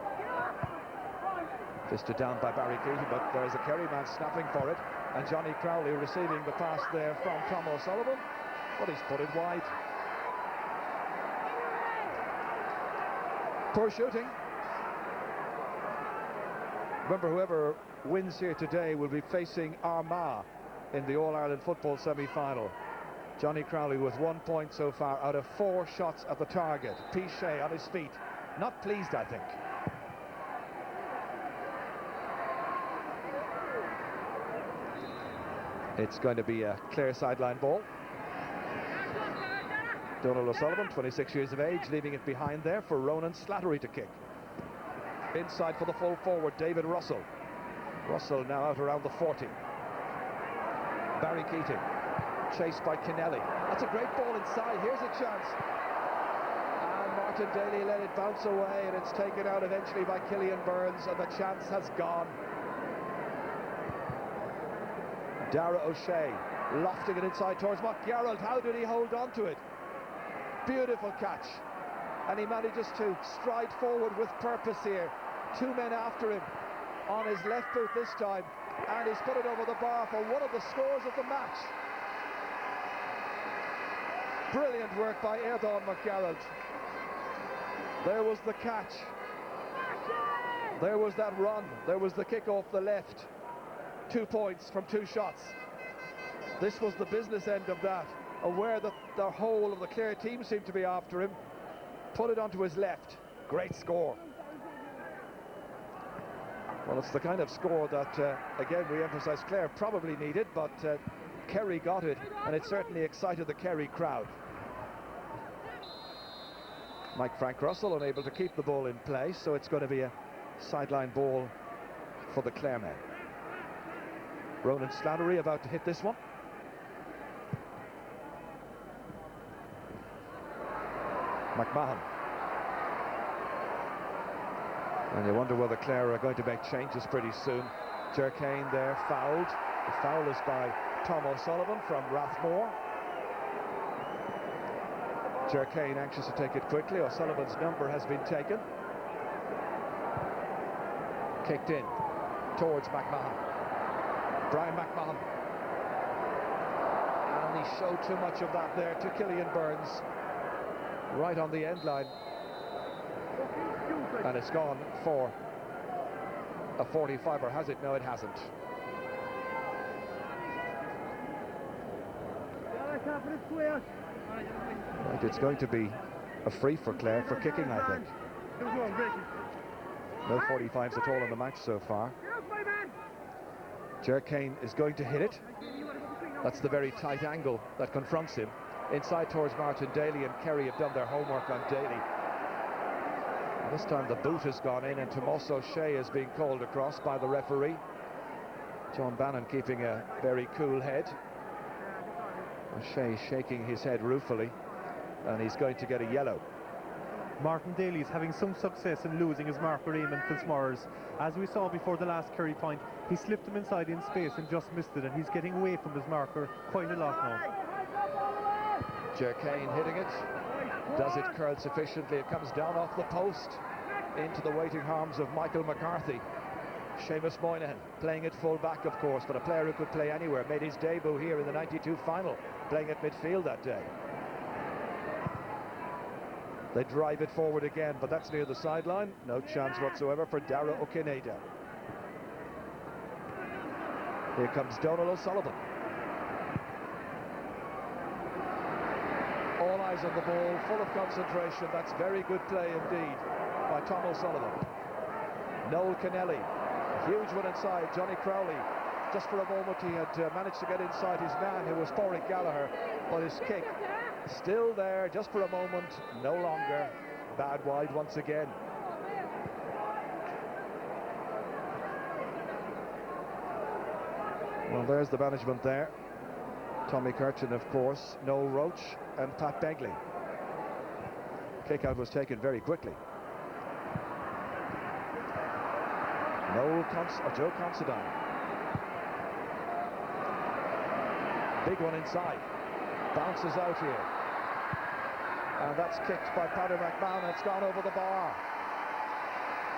Fisted down by Barry Keating, but there's a Kerry man snapping for it. And Johnny Crowley receiving the pass there from Tom O'Sullivan, but he's put it wide. Poor shooting. Remember, whoever wins here today will be facing Armagh in the All-Ireland football semi-final. Johnny Crowley with 1 point so far out of 4 shots at the target. Pichet on his feet. Not pleased, I think. It's going to be a Clare sideline ball. Donal O'Sullivan, 26 years of age, leaving it behind there for Ronan Slattery to kick. Inside for the full forward, David Russell. Russell now out around the 40. Barry Keating, chased by Kennelly. That's a great ball inside. Here's a chance. And Martin Daly let it bounce away, and it's taken out eventually by Killian Burns, and the chance has gone. Dara O'Shea lofting it inside towards McGarrett. How did he hold on to it? Beautiful catch. And he manages to stride forward with purpose here. 2 men after him on his left boot this time, and he's put it over the bar for one of the scores of the match. Brilliant work by Eardon McGarrett. There was the catch. There was that run. There was the kick off the left. 2 points from 2 shots. This was the business end of that. Aware that the whole of the Clare team seemed to be after him. Put it onto his left. Great score. Well, it's the kind of score that, again, we emphasise Clare probably needed, but Kerry got it, and it certainly excited the Kerry crowd. Mike Frank Russell unable to keep the ball in place, so it's going to be a sideline ball for the Clare men. Ronan Slattery about to hit this one. McMahon. And you wonder whether Clare are going to make changes pretty soon. Jerkane there fouled. The foul is by Tom O'Sullivan from Rathmore. Jerkane anxious to take it quickly. O'Sullivan's number has been taken. Kicked in towards McMahon. Brian McMahon. And he showed too much of that there to Killian Burns. Right on the end line. And it's gone for a 45, or has it? No, it hasn't. Right, it's going to be a free for Clare for kicking, I think. No 45s at all in the match so far. Jerkane is going to hit it. That's the very tight angle that confronts him. Inside towards Martin Daly, and Kerry have done their homework on Daly. And this time the boot has gone in, and Tommaso O'Shea is being called across by the referee. John Bannon keeping a very cool head. O'Shea shaking his head ruefully, and he's going to get a yellow. Martin Daly is having some success in losing his marker Eamon Fitzmaurice. As we saw before the last Kerry point, he slipped him inside in space and just missed it, and he's getting away from his marker quite a lot now. Jerkane hitting it. Does it curl sufficiently? It comes down off the post into the waiting arms of Michael McCarthy. Seamus Moynihan playing it full back, of course, but a player who could play anywhere. Made his debut here in the 92 final, playing at midfield that day. They drive it forward again, but that's near the sideline. No chance whatsoever for Dara Okineda. Here comes Donald O'Sullivan. All eyes on the ball, full of concentration. That's very good play indeed by Tom O'Sullivan. Noel Kennelly, a huge one inside. Johnny Crowley, just for a moment he had managed to get inside his man, who was Pádraig Gallagher, but his kick still there just for a moment, no longer. Bad wide once again. Well, there's the management there. Tommy Kirchin, of course, Noel Roach and Pat Begley. Kick out was taken very quickly. Joe Considine. Big one inside. Bounces out here. And that's kicked by Paddy McMahon. It's gone over the bar.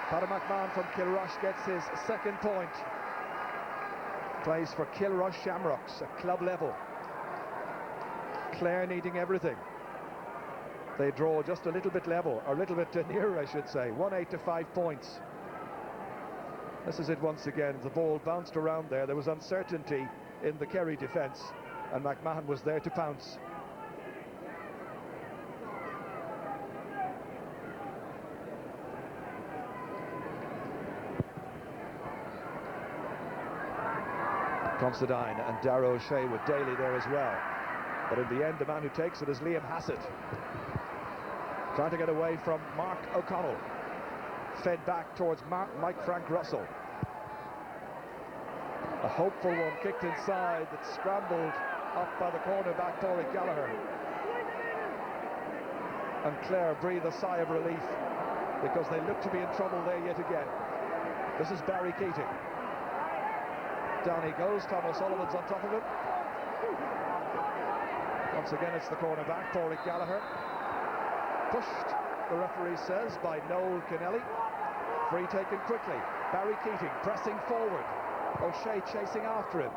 Paddy McMahon from Kilrush gets his second point. Plays for Kilrush Shamrocks at club level. Clare needing everything. They draw just a little bit level, or a little bit nearer, I should say. 1-8 to 5 points. This is it once again. The ball bounced around there. There was uncertainty in the Kerry defence, and McMahon was there to pounce. Considine and Dara O'Shea with Daly there as well. But in the end, the man who takes it is Liam Hassett. Trying to get away from Mark O'Connell. Fed back towards Mike Frank Russell. A hopeful one kicked inside that scrambled up by the cornerback Pádraig Gallagher. And Clare breathe a sigh of relief because they look to be in trouble there yet again. This is Barry Keating. Down he goes, Tom O'Sullivan's on top of him. Once again it's the cornerback, Pádraig Gallagher. Pushed, the referee says, by Noel Kennelly. Free taken quickly. Barry Keating pressing forward. O'Shea chasing after him.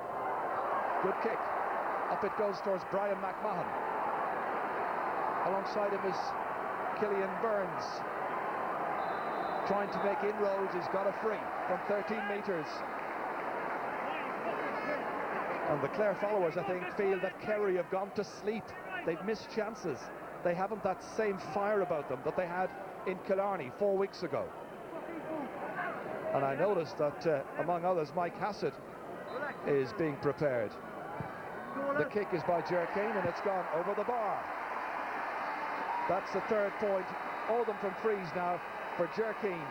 Good kick. Up it goes towards Brian McMahon. Alongside him is Killian Burns. Trying to make inroads, he's got a free from 13 metres. And the Clare followers, I think, feel that Kerry have gone to sleep. They've missed chances. They haven't that same fire about them that they had in Killarney 4 weeks ago. And I noticed that, among others, Mike Hassett is being prepared. The kick is by Jerkane, and it's gone over the bar. That's the third point. All of them from frees now for Jerkane.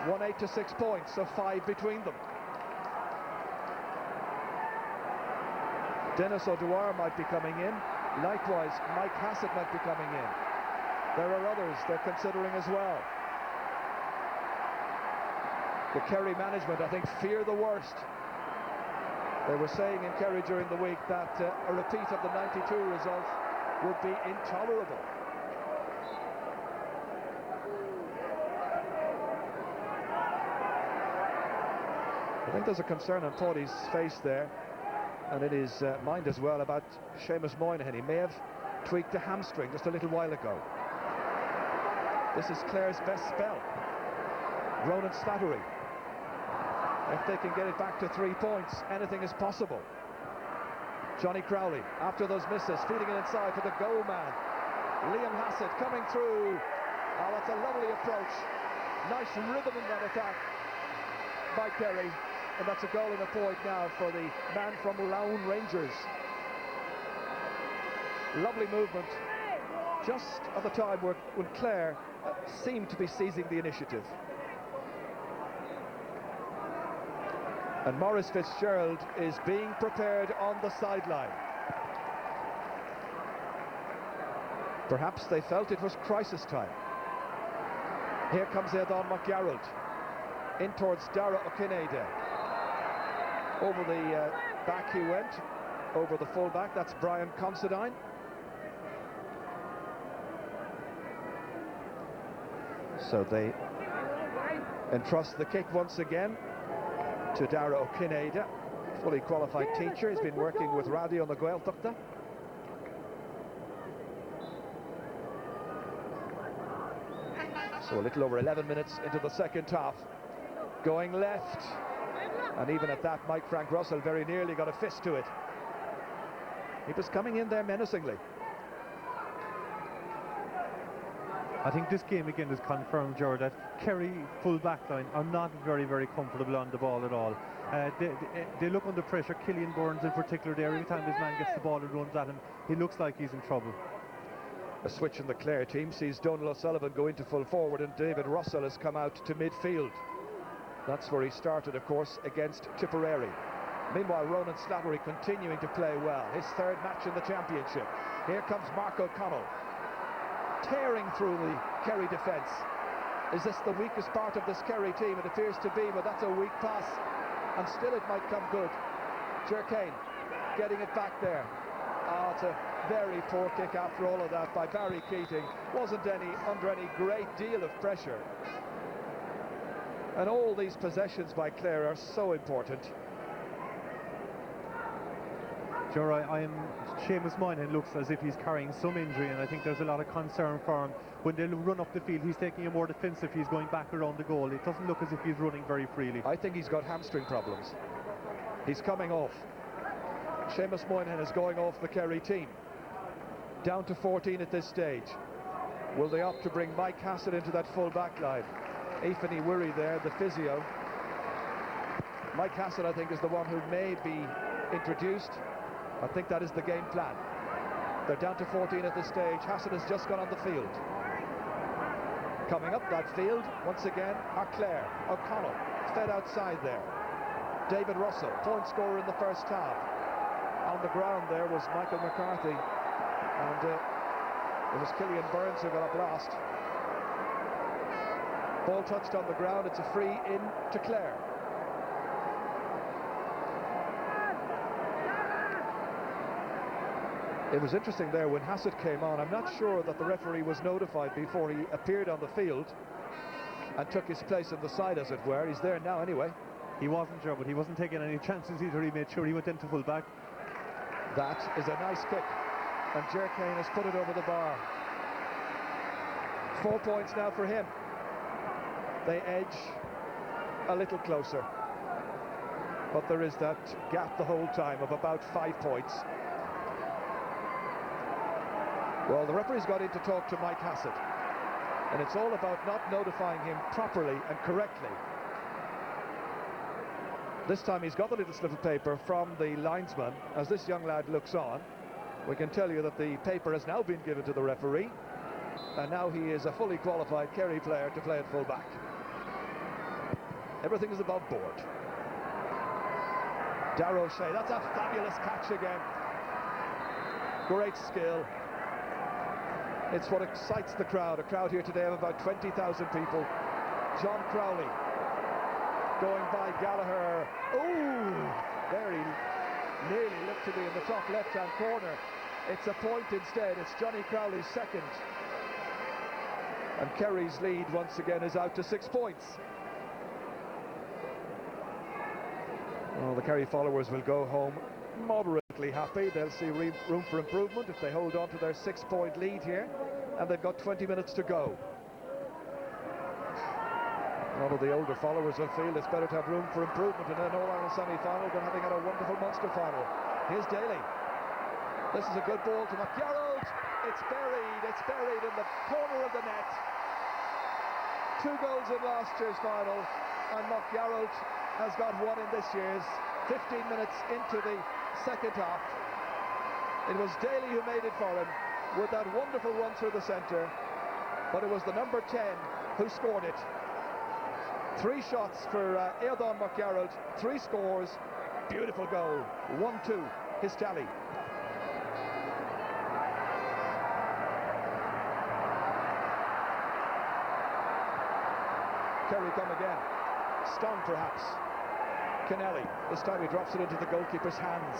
1-8 to 6 points, so 5 between them. Dennis O'Dwyer might be coming in. Likewise, Mike Hassett might be coming in. There are others they're considering as well. The Kerry management, I think, fear the worst. They were saying in Kerry during the week that a repeat of the '92 result would be intolerable. I think there's a concern on Paudie's face there, and in his mind as well, about Seamus Moynihan. He may have tweaked a hamstring just a little while ago. This is Clare's best spell. Ronan Slattery. If they can get it back to 3 points, anything is possible. Johnny Crowley, after those misses, feeding it inside for the goal man. Liam Hassett coming through. Oh, that's a lovely approach. Nice rhythm in that attack by Kerry. And that's a goal and a point now for the man from Rowan Rangers. Lovely movement, just at the time when Clare seemed to be seizing the initiative. And Maurice Fitzgerald is being prepared on the sideline. Perhaps they felt it was crisis time. Here comes Aidan McGarrald in towards Dara O'Kinade. Over the back he went, over the full-back. That's Brian Considine. So they entrust the kick once again to Dara O'Kinade, fully qualified teacher. He's been working with Radio on the Gaeltachta. So a little over 11 minutes into the second half. Going left. And even at that, Mike Frank Russell very nearly got a fist to it. He was coming in there menacingly. I think this game again has confirmed, George, that Kerry full back line are not very, very comfortable on the ball at all. They look under pressure. Killian Burns in particular there, every time his man gets the ball and runs at him, he looks like he's in trouble. A switch in the Clare team sees Donal O'Sullivan go into full forward, and David Russell has come out to midfield. That's where he started, of course, against Tipperary. Meanwhile, Ronan Slattery continuing to play well. His third match in the championship. Here comes Mark O'Connell, tearing through the Kerry defence. Is this the weakest part of this Kerry team? It appears to be, but that's a weak pass, and still it might come good. Jerkane getting it back there. Oh, it's a very poor kick after all of that by Barry Keating. Wasn't under any great deal of pressure. And all these possessions by Clare are so important. Sure, Seamus Moynihan looks as if he's carrying some injury, and I think there's a lot of concern for him. When they run up the field, he's taking a more defensive, he's going back around the goal. It doesn't look as if he's running very freely. I think he's got hamstring problems. He's coming off. Seamus Moynihan is going off the Kerry team. Down to 14 at this stage. Will they opt to bring Mike Hassett into that full back line? Aoife Wirry there, the physio. Mike Hassett, I think, is the one who may be introduced. I think that is the game plan. They're down to 14 at this stage. Hassett has just gone on the field. Coming up that field, once again, are Clare. O'Connell, fed outside there. David Russell, point scorer in the first half. On the ground there was Michael McCarthy. And it was Killian Burns who got up last. Ball touched on the ground. It's a free in to Clare. It was interesting there when Hassett came on. I'm not sure that the referee was notified before he appeared on the field and took his place on the side, as it were. He's there now anyway. He wasn't sure, but he wasn't taking any chances either. He made sure he went into full back. That is a nice kick, and Jerkane has put it over the bar. 4 points now for him. They edge a little closer, but there is that gap the whole time of about 5 points. Well, the referee's got in to talk to Mike Hassett, and it's all about not notifying him properly and correctly. This time he's got the little slip of paper from the linesman. As this young lad looks on, we can tell you that the paper has now been given to the referee, and now he is a fully qualified Kerry player to play at full back. Everything is above board. Darrow Shea, that's a fabulous catch again. Great skill. It's what excites the crowd. A crowd here today of about 20,000 people. John Crowley going by Gallagher. Oh, very nearly looked to be in the top left-hand corner. It's a point instead. It's Johnny Crowley's second. And Kerry's lead once again is out to 6 points. Well, the Kerry followers will go home moderately happy. They'll see room for improvement if they hold on to their 6-point lead here, and they've got 20 minutes to go. A lot of the older followers will feel it's better to have room for improvement in an All-Ireland semi-final than having had a wonderful Munster final. Here's Daly. This is a good ball to McGarrett. It's buried in the corner of the net. 2 goals in last year's final, and McGarrett has got one in this year's. 15 minutes into the second half. It was Daly who made it for him with that wonderful run through the centre, but it was the number 10 who scored it. 3 shots for Airdon McGarrett, 3 scores, beautiful goal. 1-2, his tally. Kerry come again. Stung perhaps. Kennelly, this time he drops it into the goalkeeper's hands.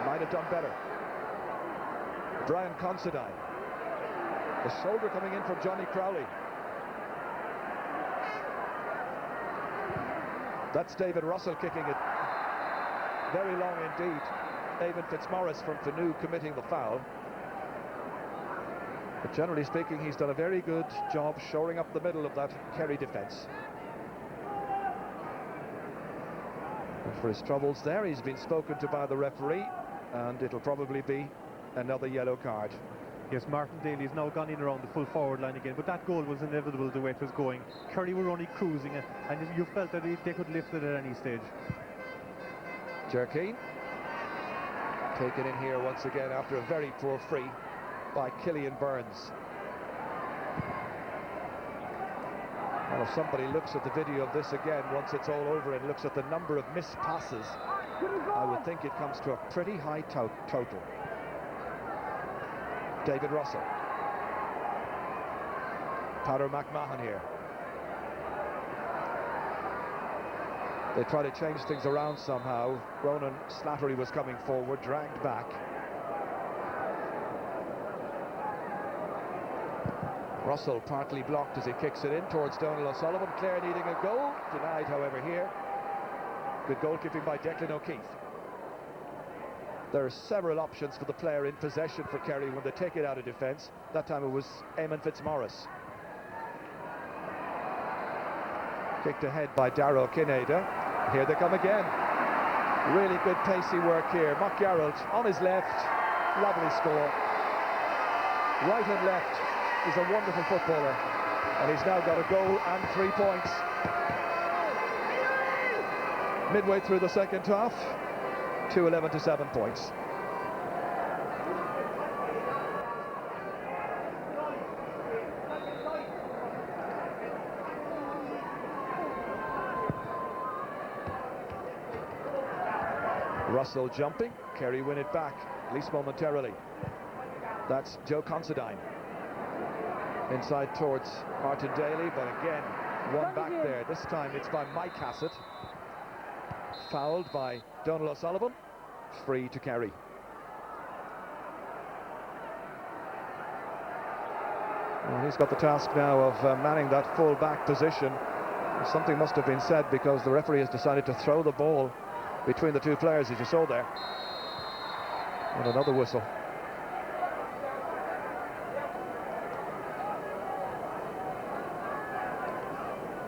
Might have done better. Brian Considine. The shoulder coming in from Johnny Crowley. That's David Russell kicking it. Very long indeed. Eamon Fitzmaurice from Fanu committing the foul. But generally speaking, he's done a very good job shoring up the middle of that Kerry defence. For his troubles there, he's been spoken to by the referee, and it'll probably be another yellow card. Yes, Martin Daly's now gone in around the full forward line again, but that goal was inevitable the way it was going. Kerry were only cruising it, and you felt that they could lift it at any stage. Jerkeen taken in here once again after a very poor free by Killian Burns. Well, if somebody looks at the video of this again once it's all over and looks at the number of missed passes, I would think it comes to a pretty high total. David Russell. Peadar McMahon here. They try to change things around somehow. Ronan Slattery was coming forward, dragged back. Russell partly blocked as he kicks it in towards Donal O'Sullivan. Clare needing a goal. Denied, however, here. Good goalkeeping by Declan O'Keefe. There are several options for the player in possession for Kerry when they take it out of defence. That time it was Eamon Fitzmaurice. Kicked ahead by Darragh Kineda. Here they come again. Really good pacey work here. McGarrett on his left. Lovely score. Right and left. He's a wonderful footballer, and he's now got a goal and 3 points. Midway through the second half, 2-11 to 7 points. Russell jumping, Kerry win it back, at least momentarily. That's Joe Considine. Inside towards Martin Daly, but again, one back there. This time it's by Mike Hassett. Fouled by Donal O'Sullivan. Free to Kerry. Well, he's got the task now of manning that full-back position. Something must have been said because the referee has decided to throw the ball between the two players, as you saw there. And another whistle.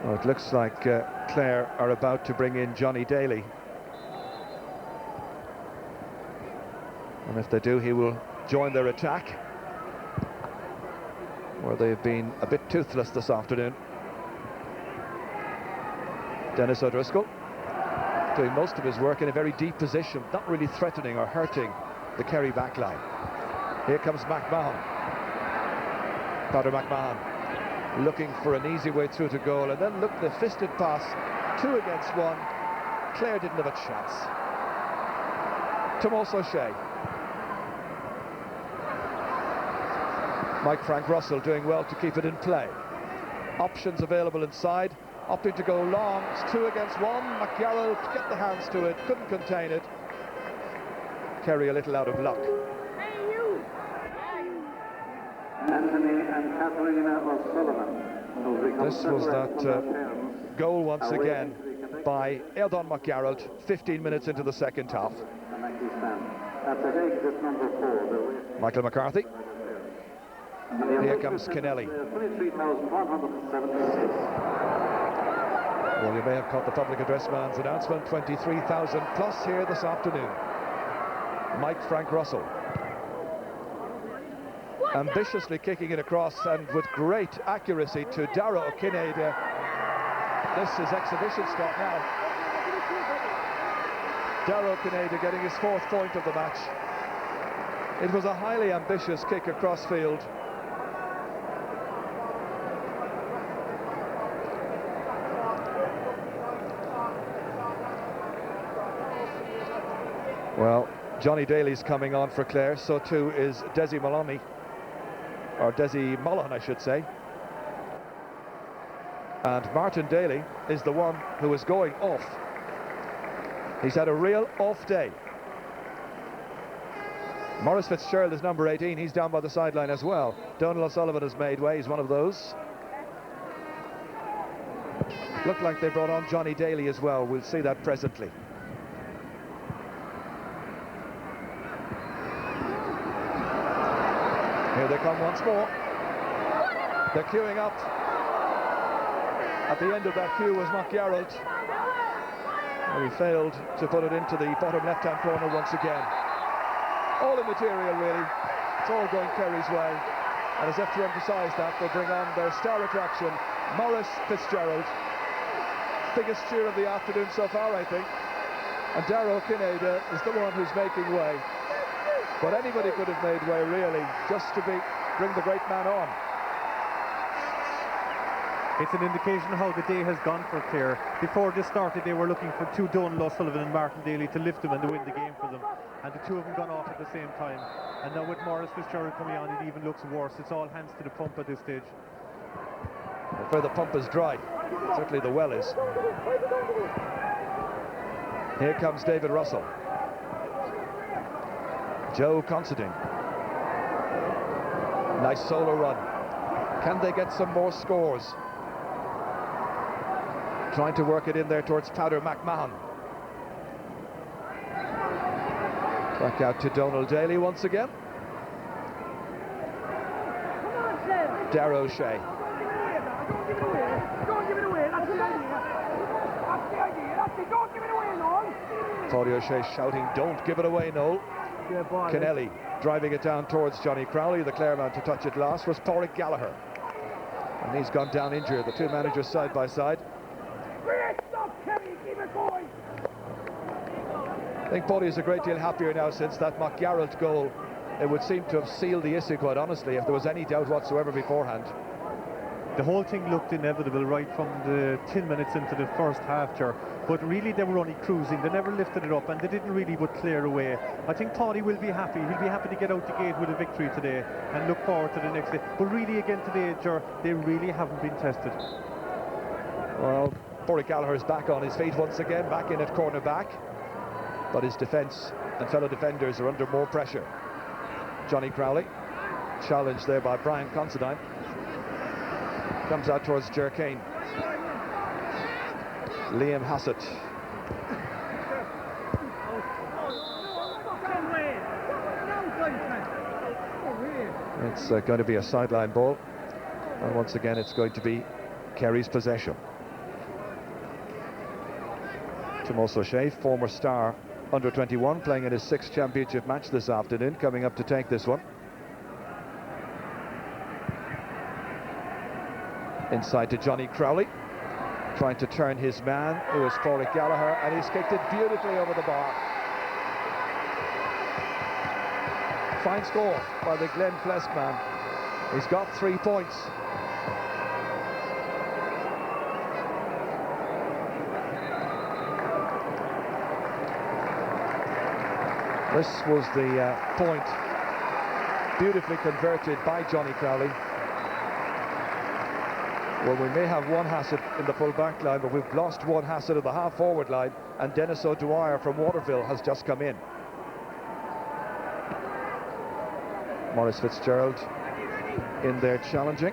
Well, it looks like Clare are about to bring in Johnny Daly. And if they do, he will join their attack, where they've been a bit toothless this afternoon. Dennis O'Driscoll doing most of his work in a very deep position, not really threatening or hurting the Kerry backline. Here comes McMahon. Peadar McMahon. looking for an easy way through to goal, and then look, the fisted pass, 2 against 1. Clare didn't have a chance. Tomas O'Shea. Mike Frank Russell doing well to keep it in play. Options available inside, opting to go long. It's 2 against 1. McGarrell to get the hands to it, couldn't contain it. Kerry a little out of luck. Anthony and Katarina O'Sullivan. This was that goal once again by Eldon McGarrett, 15 minutes into the second half. Michael McCarthy. Here comes Kennelly. Well, you may have caught the public address man's announcement, 23,000 plus here this afternoon. Mike Frank Russell. Ambitiously kicking it across and with great accuracy to Dara O'Kinneide. This is exhibition stop now. Dara O'Kinneide getting his 4th point of the match. It was a highly ambitious kick across field. Well, Johnny Daly's coming on for Clare, so too is Desi Maloney. Or Desi Mullen, I should say. And Martin Daly is the one who is going off. He's had a real off day. Maurice Fitzgerald is number 18. He's down by the sideline as well. Donald O'Sullivan has made way. He's one of those. Looked like they brought on Johnny Daly as well. We'll see that presently. Here they come once more. They're queuing up. At the end of that queue was McGarrett. He failed to put it into the bottom left-hand corner once again. All immaterial, really. It's all going Kerry's way. And as if to emphasise that, they'll bring on their star attraction, Maurice Fitzgerald. Biggest cheer of the afternoon so far, I think. And Dara O'Kinneide is the one who's making way. But anybody could have made way, really, just to bring the great man on. It's an indication of how the day has gone for Clare. Before this started, they were looking for 2 Donald O'Sullivan and Martin Daly to lift them and to win the game for them. And the 2 of them gone off at the same time. And now with Maurice Fitzgerald coming on, it even looks worse. It's all hands to the pump at this stage. Where the pump is dry, certainly the well is. Here comes David Russell. Joe Considine. Nice solo run. Can they get some more scores? Trying to work it in there towards Powder McMahon. Back out to Donald Daly once again. Dara O'Shea. Claudio O'Shea shouting, "Don't give it away, Noel." Kennelly driving it down towards Johnny Crowley. The Clare man to touch it last was Pádraig Gallagher. And he's gone down injured. The 2 managers side by side. I think Paddy is a great deal happier now since that McGarrett goal. It would seem to have sealed the issue, quite honestly, if there was any doubt whatsoever beforehand. The whole thing looked inevitable right from the 10 minutes into the first half, but really they were only cruising. They never lifted it up and they didn't really put Clare away. I think Paddy will be happy. He'll be happy to get out the gate with a victory today and look forward to the next day. But really again today, they really haven't been tested. Well, Pádraig Gallagher is back on his feet once again, back in at corner back. But his defence and fellow defenders are under more pressure. Johnny Crowley, challenged there by Brian Considine. Comes out towards Ger Kane. Liam Hassett. It's going to be a sideline ball. And once again, it's going to be Kerry's possession. Tomas O'Shea, former star under 21, playing in his 6th championship match this afternoon, coming up to take this one. Inside to Johnny Crowley, trying to turn his man, who is Pádraig Gallagher, and he's kicked it beautifully over the bar. Fine score by the Glen Flesk man. He's got 3 points. This was the point beautifully converted by Johnny Crowley. Well, we may have one Hassett in the full back line, but we've lost one Hassett at the half forward line, and Dennis O'Dwyer from Waterville has just come in. Maurice Fitzgerald in there challenging.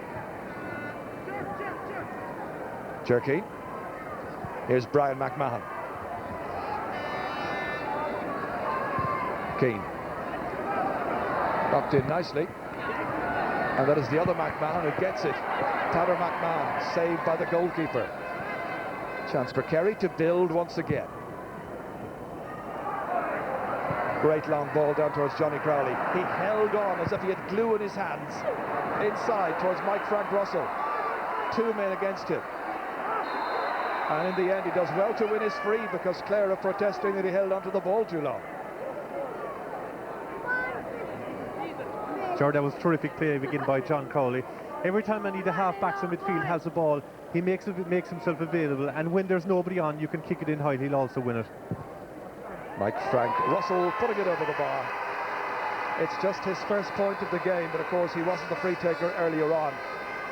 Jerky. Here's Brian McMahon. Keane. Knocked in nicely. And that is the other McMahon who gets it. Tyler McMahon, saved by the goalkeeper. Chance for Kerry to build once again. Great long ball down towards Johnny Crowley. He held on as if he had glue in his hands. Inside towards Mike Frank Russell. Two men against him. And in the end he does well to win his free, because Clare are protesting that he held onto the ball too long. Sure, that was terrific play again by John Crowley. Every time any of the half-backs in midfield has the ball, he makes himself available, and when there's nobody on, you can kick it in high, he'll also win it. Mike Frank Russell putting it over the bar. It's just his first point of the game, but of course he wasn't the free taker earlier on.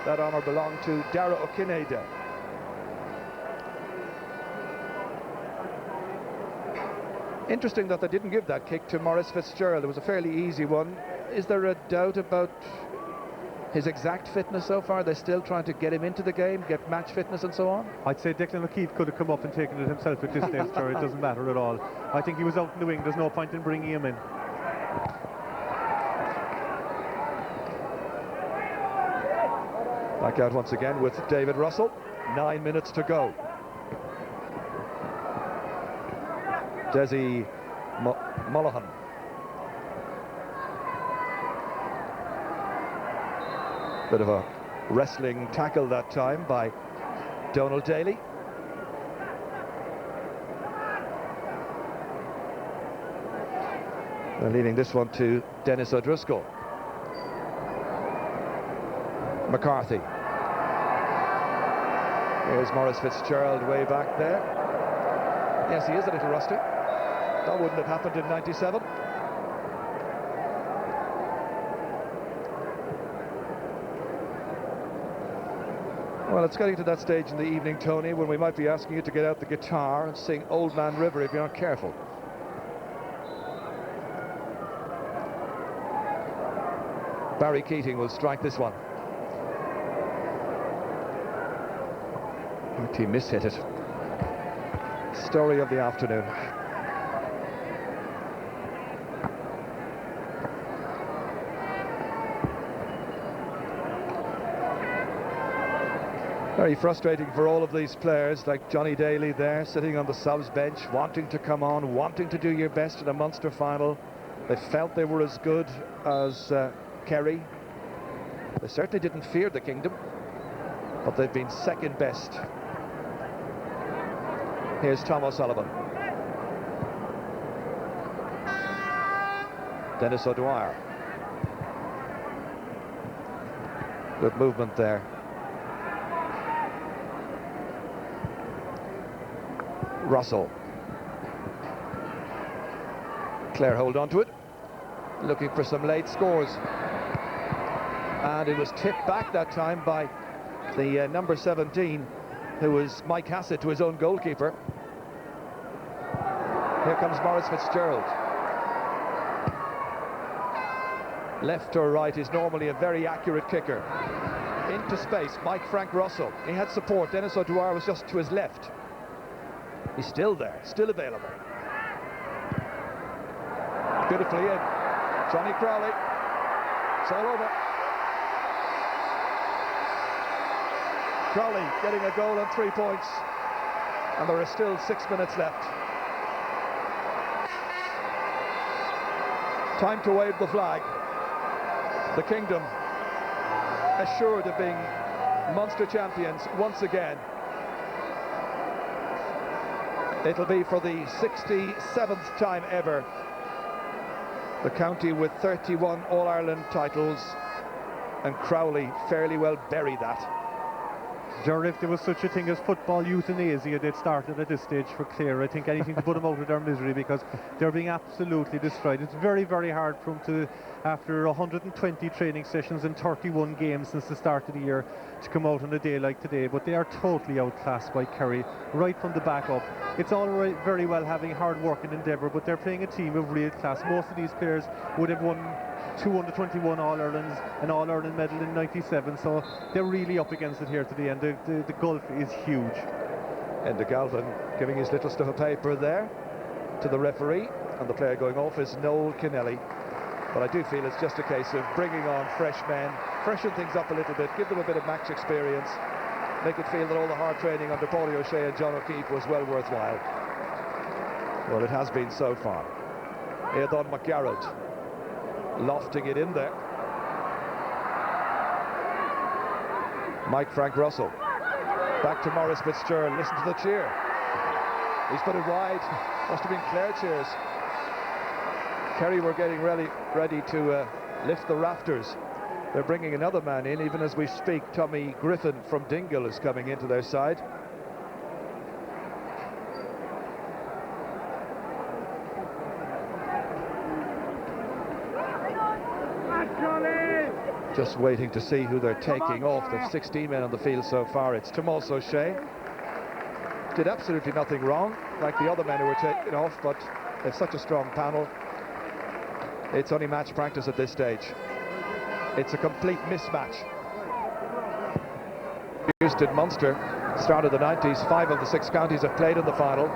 That honour belonged to Dara O'Kinada. Interesting that they didn't give that kick to Maurice Fitzgerald. It was a fairly easy one. Is there a doubt about his exact fitness so far? They're still trying to get him into the game, get match fitness and so on? I'd say Declan O'Keefe could have come up and taken it himself at this stage, sure, it doesn't matter at all. I think he was out in the wing, there's no point in bringing him in. Back out once again with David Russell. 9 minutes to go. Desi Mullihan. Bit of a wrestling tackle that time by Donald Daly. They're leaving this one to Dennis O'Driscoll. McCarthy. Here's Maurice Fitzgerald way back there. Yes, he is a little rusty. That wouldn't have happened in '97. Well, it's getting to that stage in the evening, Tony, when we might be asking you to get out the guitar and sing Old Man River if you're not careful. Barry Keating will strike this one. He mishit it. Story of the afternoon. Very frustrating for all of these players, like Johnny Daly there, sitting on the subs bench, wanting to come on, wanting to do your best in a Munster final. They felt they were as good as Kerry. They certainly didn't fear the Kingdom, but they've been second best. Here's Tom O'Sullivan. Dennis O'Dwyer. Good movement there. Russell. Clare hold on to it, looking for some late scores. And it was tipped back that time by the number 17, who was Mike Hassett, to his own goalkeeper. Here comes Maurice Fitzgerald. Left or right is normally a very accurate kicker. Into space, Mike Frank Russell. He had support. Dennis O'Dwyer was just to his left. He's still there, still available. Beautifully in. Johnny Crowley. It's all over. Crowley getting a goal and 3 points. And there are still 6 minutes left. Time to wave the flag. The Kingdom assured of being Munster champions once again. It'll be for the 67th time ever. The county with 31 All-Ireland titles, and Crowley fairly well buried that. Ger, if there was such a thing as football euthanasia, they'd started at this stage for Clare. I think anything to put them out of their misery, because they're being absolutely destroyed. It's very, very hard for them to, after 120 training sessions and 31 games since the start of the year, to come out on a day like today. But they are totally outclassed by Kerry, right from the back up. It's all right, very well having hard work and endeavour, but they're playing a team of real class. Most of these players would have won 2 under-21 All-Irelands, an All-Ireland medal in '97, so they're really up against it here today, and the gulf is huge. Enda Galvin giving his little stuff of paper there to the referee, and the player going off is Noel Kennelly. But I do feel it's just a case of bringing on fresh men, freshen things up a little bit, give them a bit of match experience, make it feel that all the hard training under Paulie O'Shea and John O'Keefe was well worthwhile. Well, it has been so far. Aidan McGarrett lofting it in there. Mike Frank Russell back to Maurice Fitzgerald. Listen to the cheer. He's put it wide. Must have been Clare cheers. Kerry were getting ready to lift the rafters. They're bringing another man in even as we speak. Tommy Griffin from Dingle is coming into their side. Just waiting to see who they're taking off. There's 16 men on the field so far. It's Tomas O'Shea. Did absolutely nothing wrong, like the other men who were taken off, but it's such a strong panel. It's only match practice at this stage. It's a complete mismatch. Used in Munster, start of the 90s, 5 of the 6 counties have played in the final.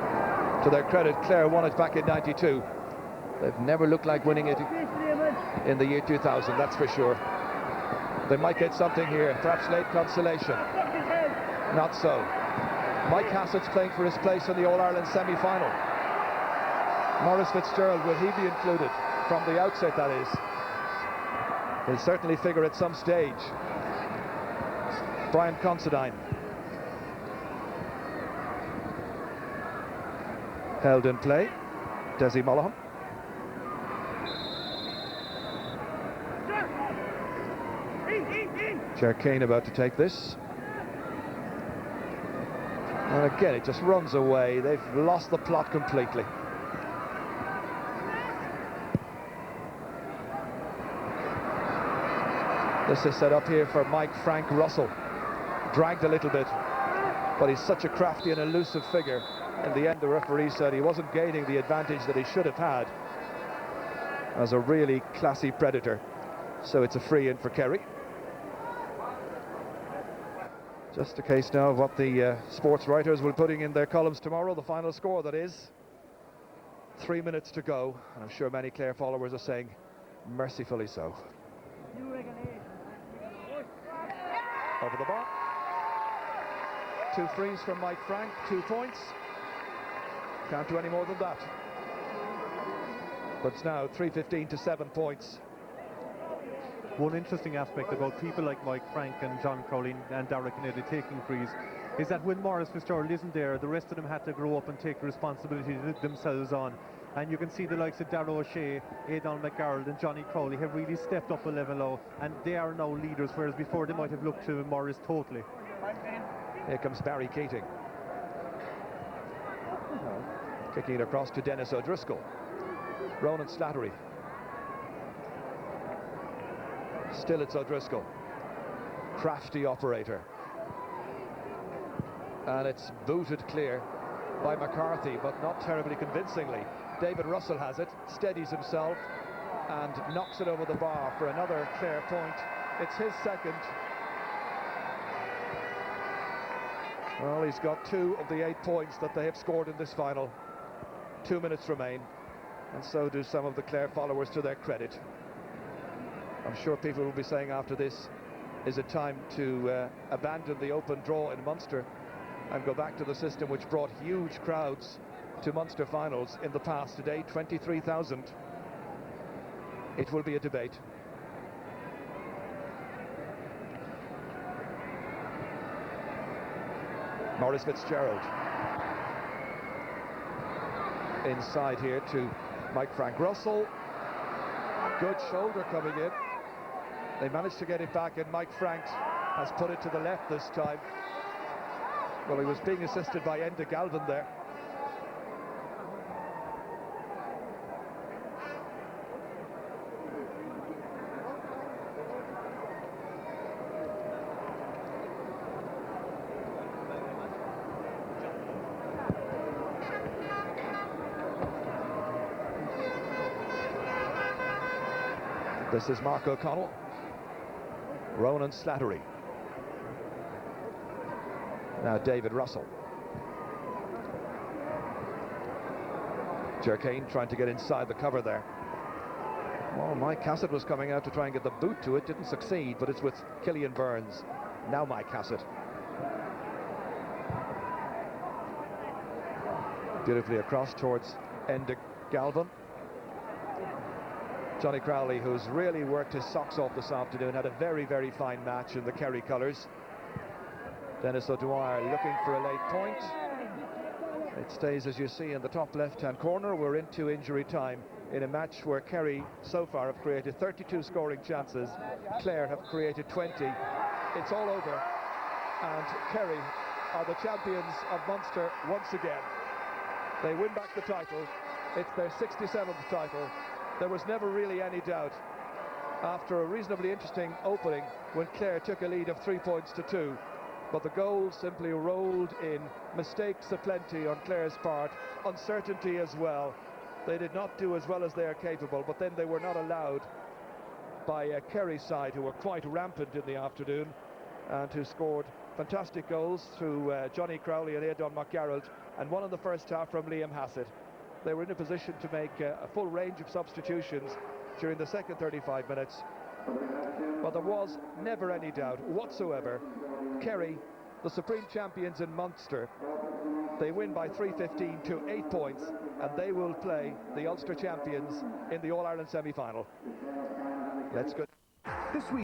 To their credit, Clare won it back in '92. They've never looked like winning it in the year 2000, that's for sure. They might get something here, perhaps late consolation. Not so. Mike Hassett's playing for his place in the All-Ireland semi-final. Maurice Fitzgerald, will he be included? From the outset, that is. He'll certainly figure at some stage. Brian Considine. Held in play. Desi Mullihan. Ger Kane about to take this. And again, it just runs away. They've lost the plot completely. This is set up here for Mike Frank Russell. Dragged a little bit, but he's such a crafty and elusive figure. In the end, the referee said he wasn't gaining the advantage that he should have had as a really classy predator. So it's a free in for Kerry. Just a case now of what the sports writers will be putting in their columns tomorrow. The final score, that is. 3 minutes to go, and I'm sure many Clare followers are saying, mercifully so. Over the bar. 2 frees from Mike Frank, 2 points. Can't do any more than that. But it's now 3:15 to 7 points. One interesting aspect about people like Mike Frank and John Crowley and Derek Kennedy taking frees is that when Maurice Fitzgerald isn't there, the rest of them had to grow up and take responsibility themselves on. And you can see the likes of Darragh O'Shea, Aidan McGarrett and Johnny Crowley have really stepped up a level now, and they are now leaders, whereas before they might have looked to Maurice totally. Here comes Barry Keating. Kicking it across to Dennis O'Driscoll. Ronan Slattery. Still it's O'Driscoll. Crafty operator. And it's booted clear by McCarthy, but not terribly convincingly. David Russell has it, steadies himself, and knocks it over the bar for another Clare point. It's his second. Well, he's got 2 of the 8 points that they have scored in this final. 2 minutes remain, and so do some of the Clare followers, to their credit. I'm sure people will be saying after this, is it time to abandon the open draw in Munster and go back to the system which brought huge crowds to Munster finals in the past? Today, 23,000. It will be a debate. Maurice Fitzgerald. Inside here to Mike Frank Russell. Good shoulder coming in. They managed to get it back, and Mike Frank has put it to the left this time. Well, he was being assisted by Enda Galvin there. This is Mark O'Connell, Ronan Slattery. Now David Russell. Jerkane trying to get inside the cover there. Well, Mike Cassett was coming out to try and get the boot to it, didn't succeed, but it's with Killian Burns. Now Mike Cassett. Beautifully across towards Enda Galvin. Johnny Crowley, who's really worked his socks off this afternoon, had a very, very fine match in the Kerry colours. Dennis O'Dwyer looking for a late point. It stays, as you see, in the top left-hand corner. We're into injury time in a match where Kerry so far have created 32 scoring chances. Clare have created 20. It's all over, and Kerry are the champions of Munster once again. They win back the title. It's their 67th title. There was never really any doubt after a reasonably interesting opening when Clare took a lead of 3 points to 2. But the goals simply rolled in. Mistakes aplenty on Clare's part, uncertainty as well. They did not do as well as they are capable, but then they were not allowed by Kerry's side, who were quite rampant in the afternoon and who scored fantastic goals through Johnny Crowley and Aidan McGarrett, and one in the first half from Liam Hassett. They were in a position to make a full range of substitutions during the second 35 minutes. But there was never any doubt whatsoever. Kerry, the supreme champions in Munster, they win by 3-15 to 8 points, and they will play the Ulster champions in the All-Ireland semi-final. Let's go. This week.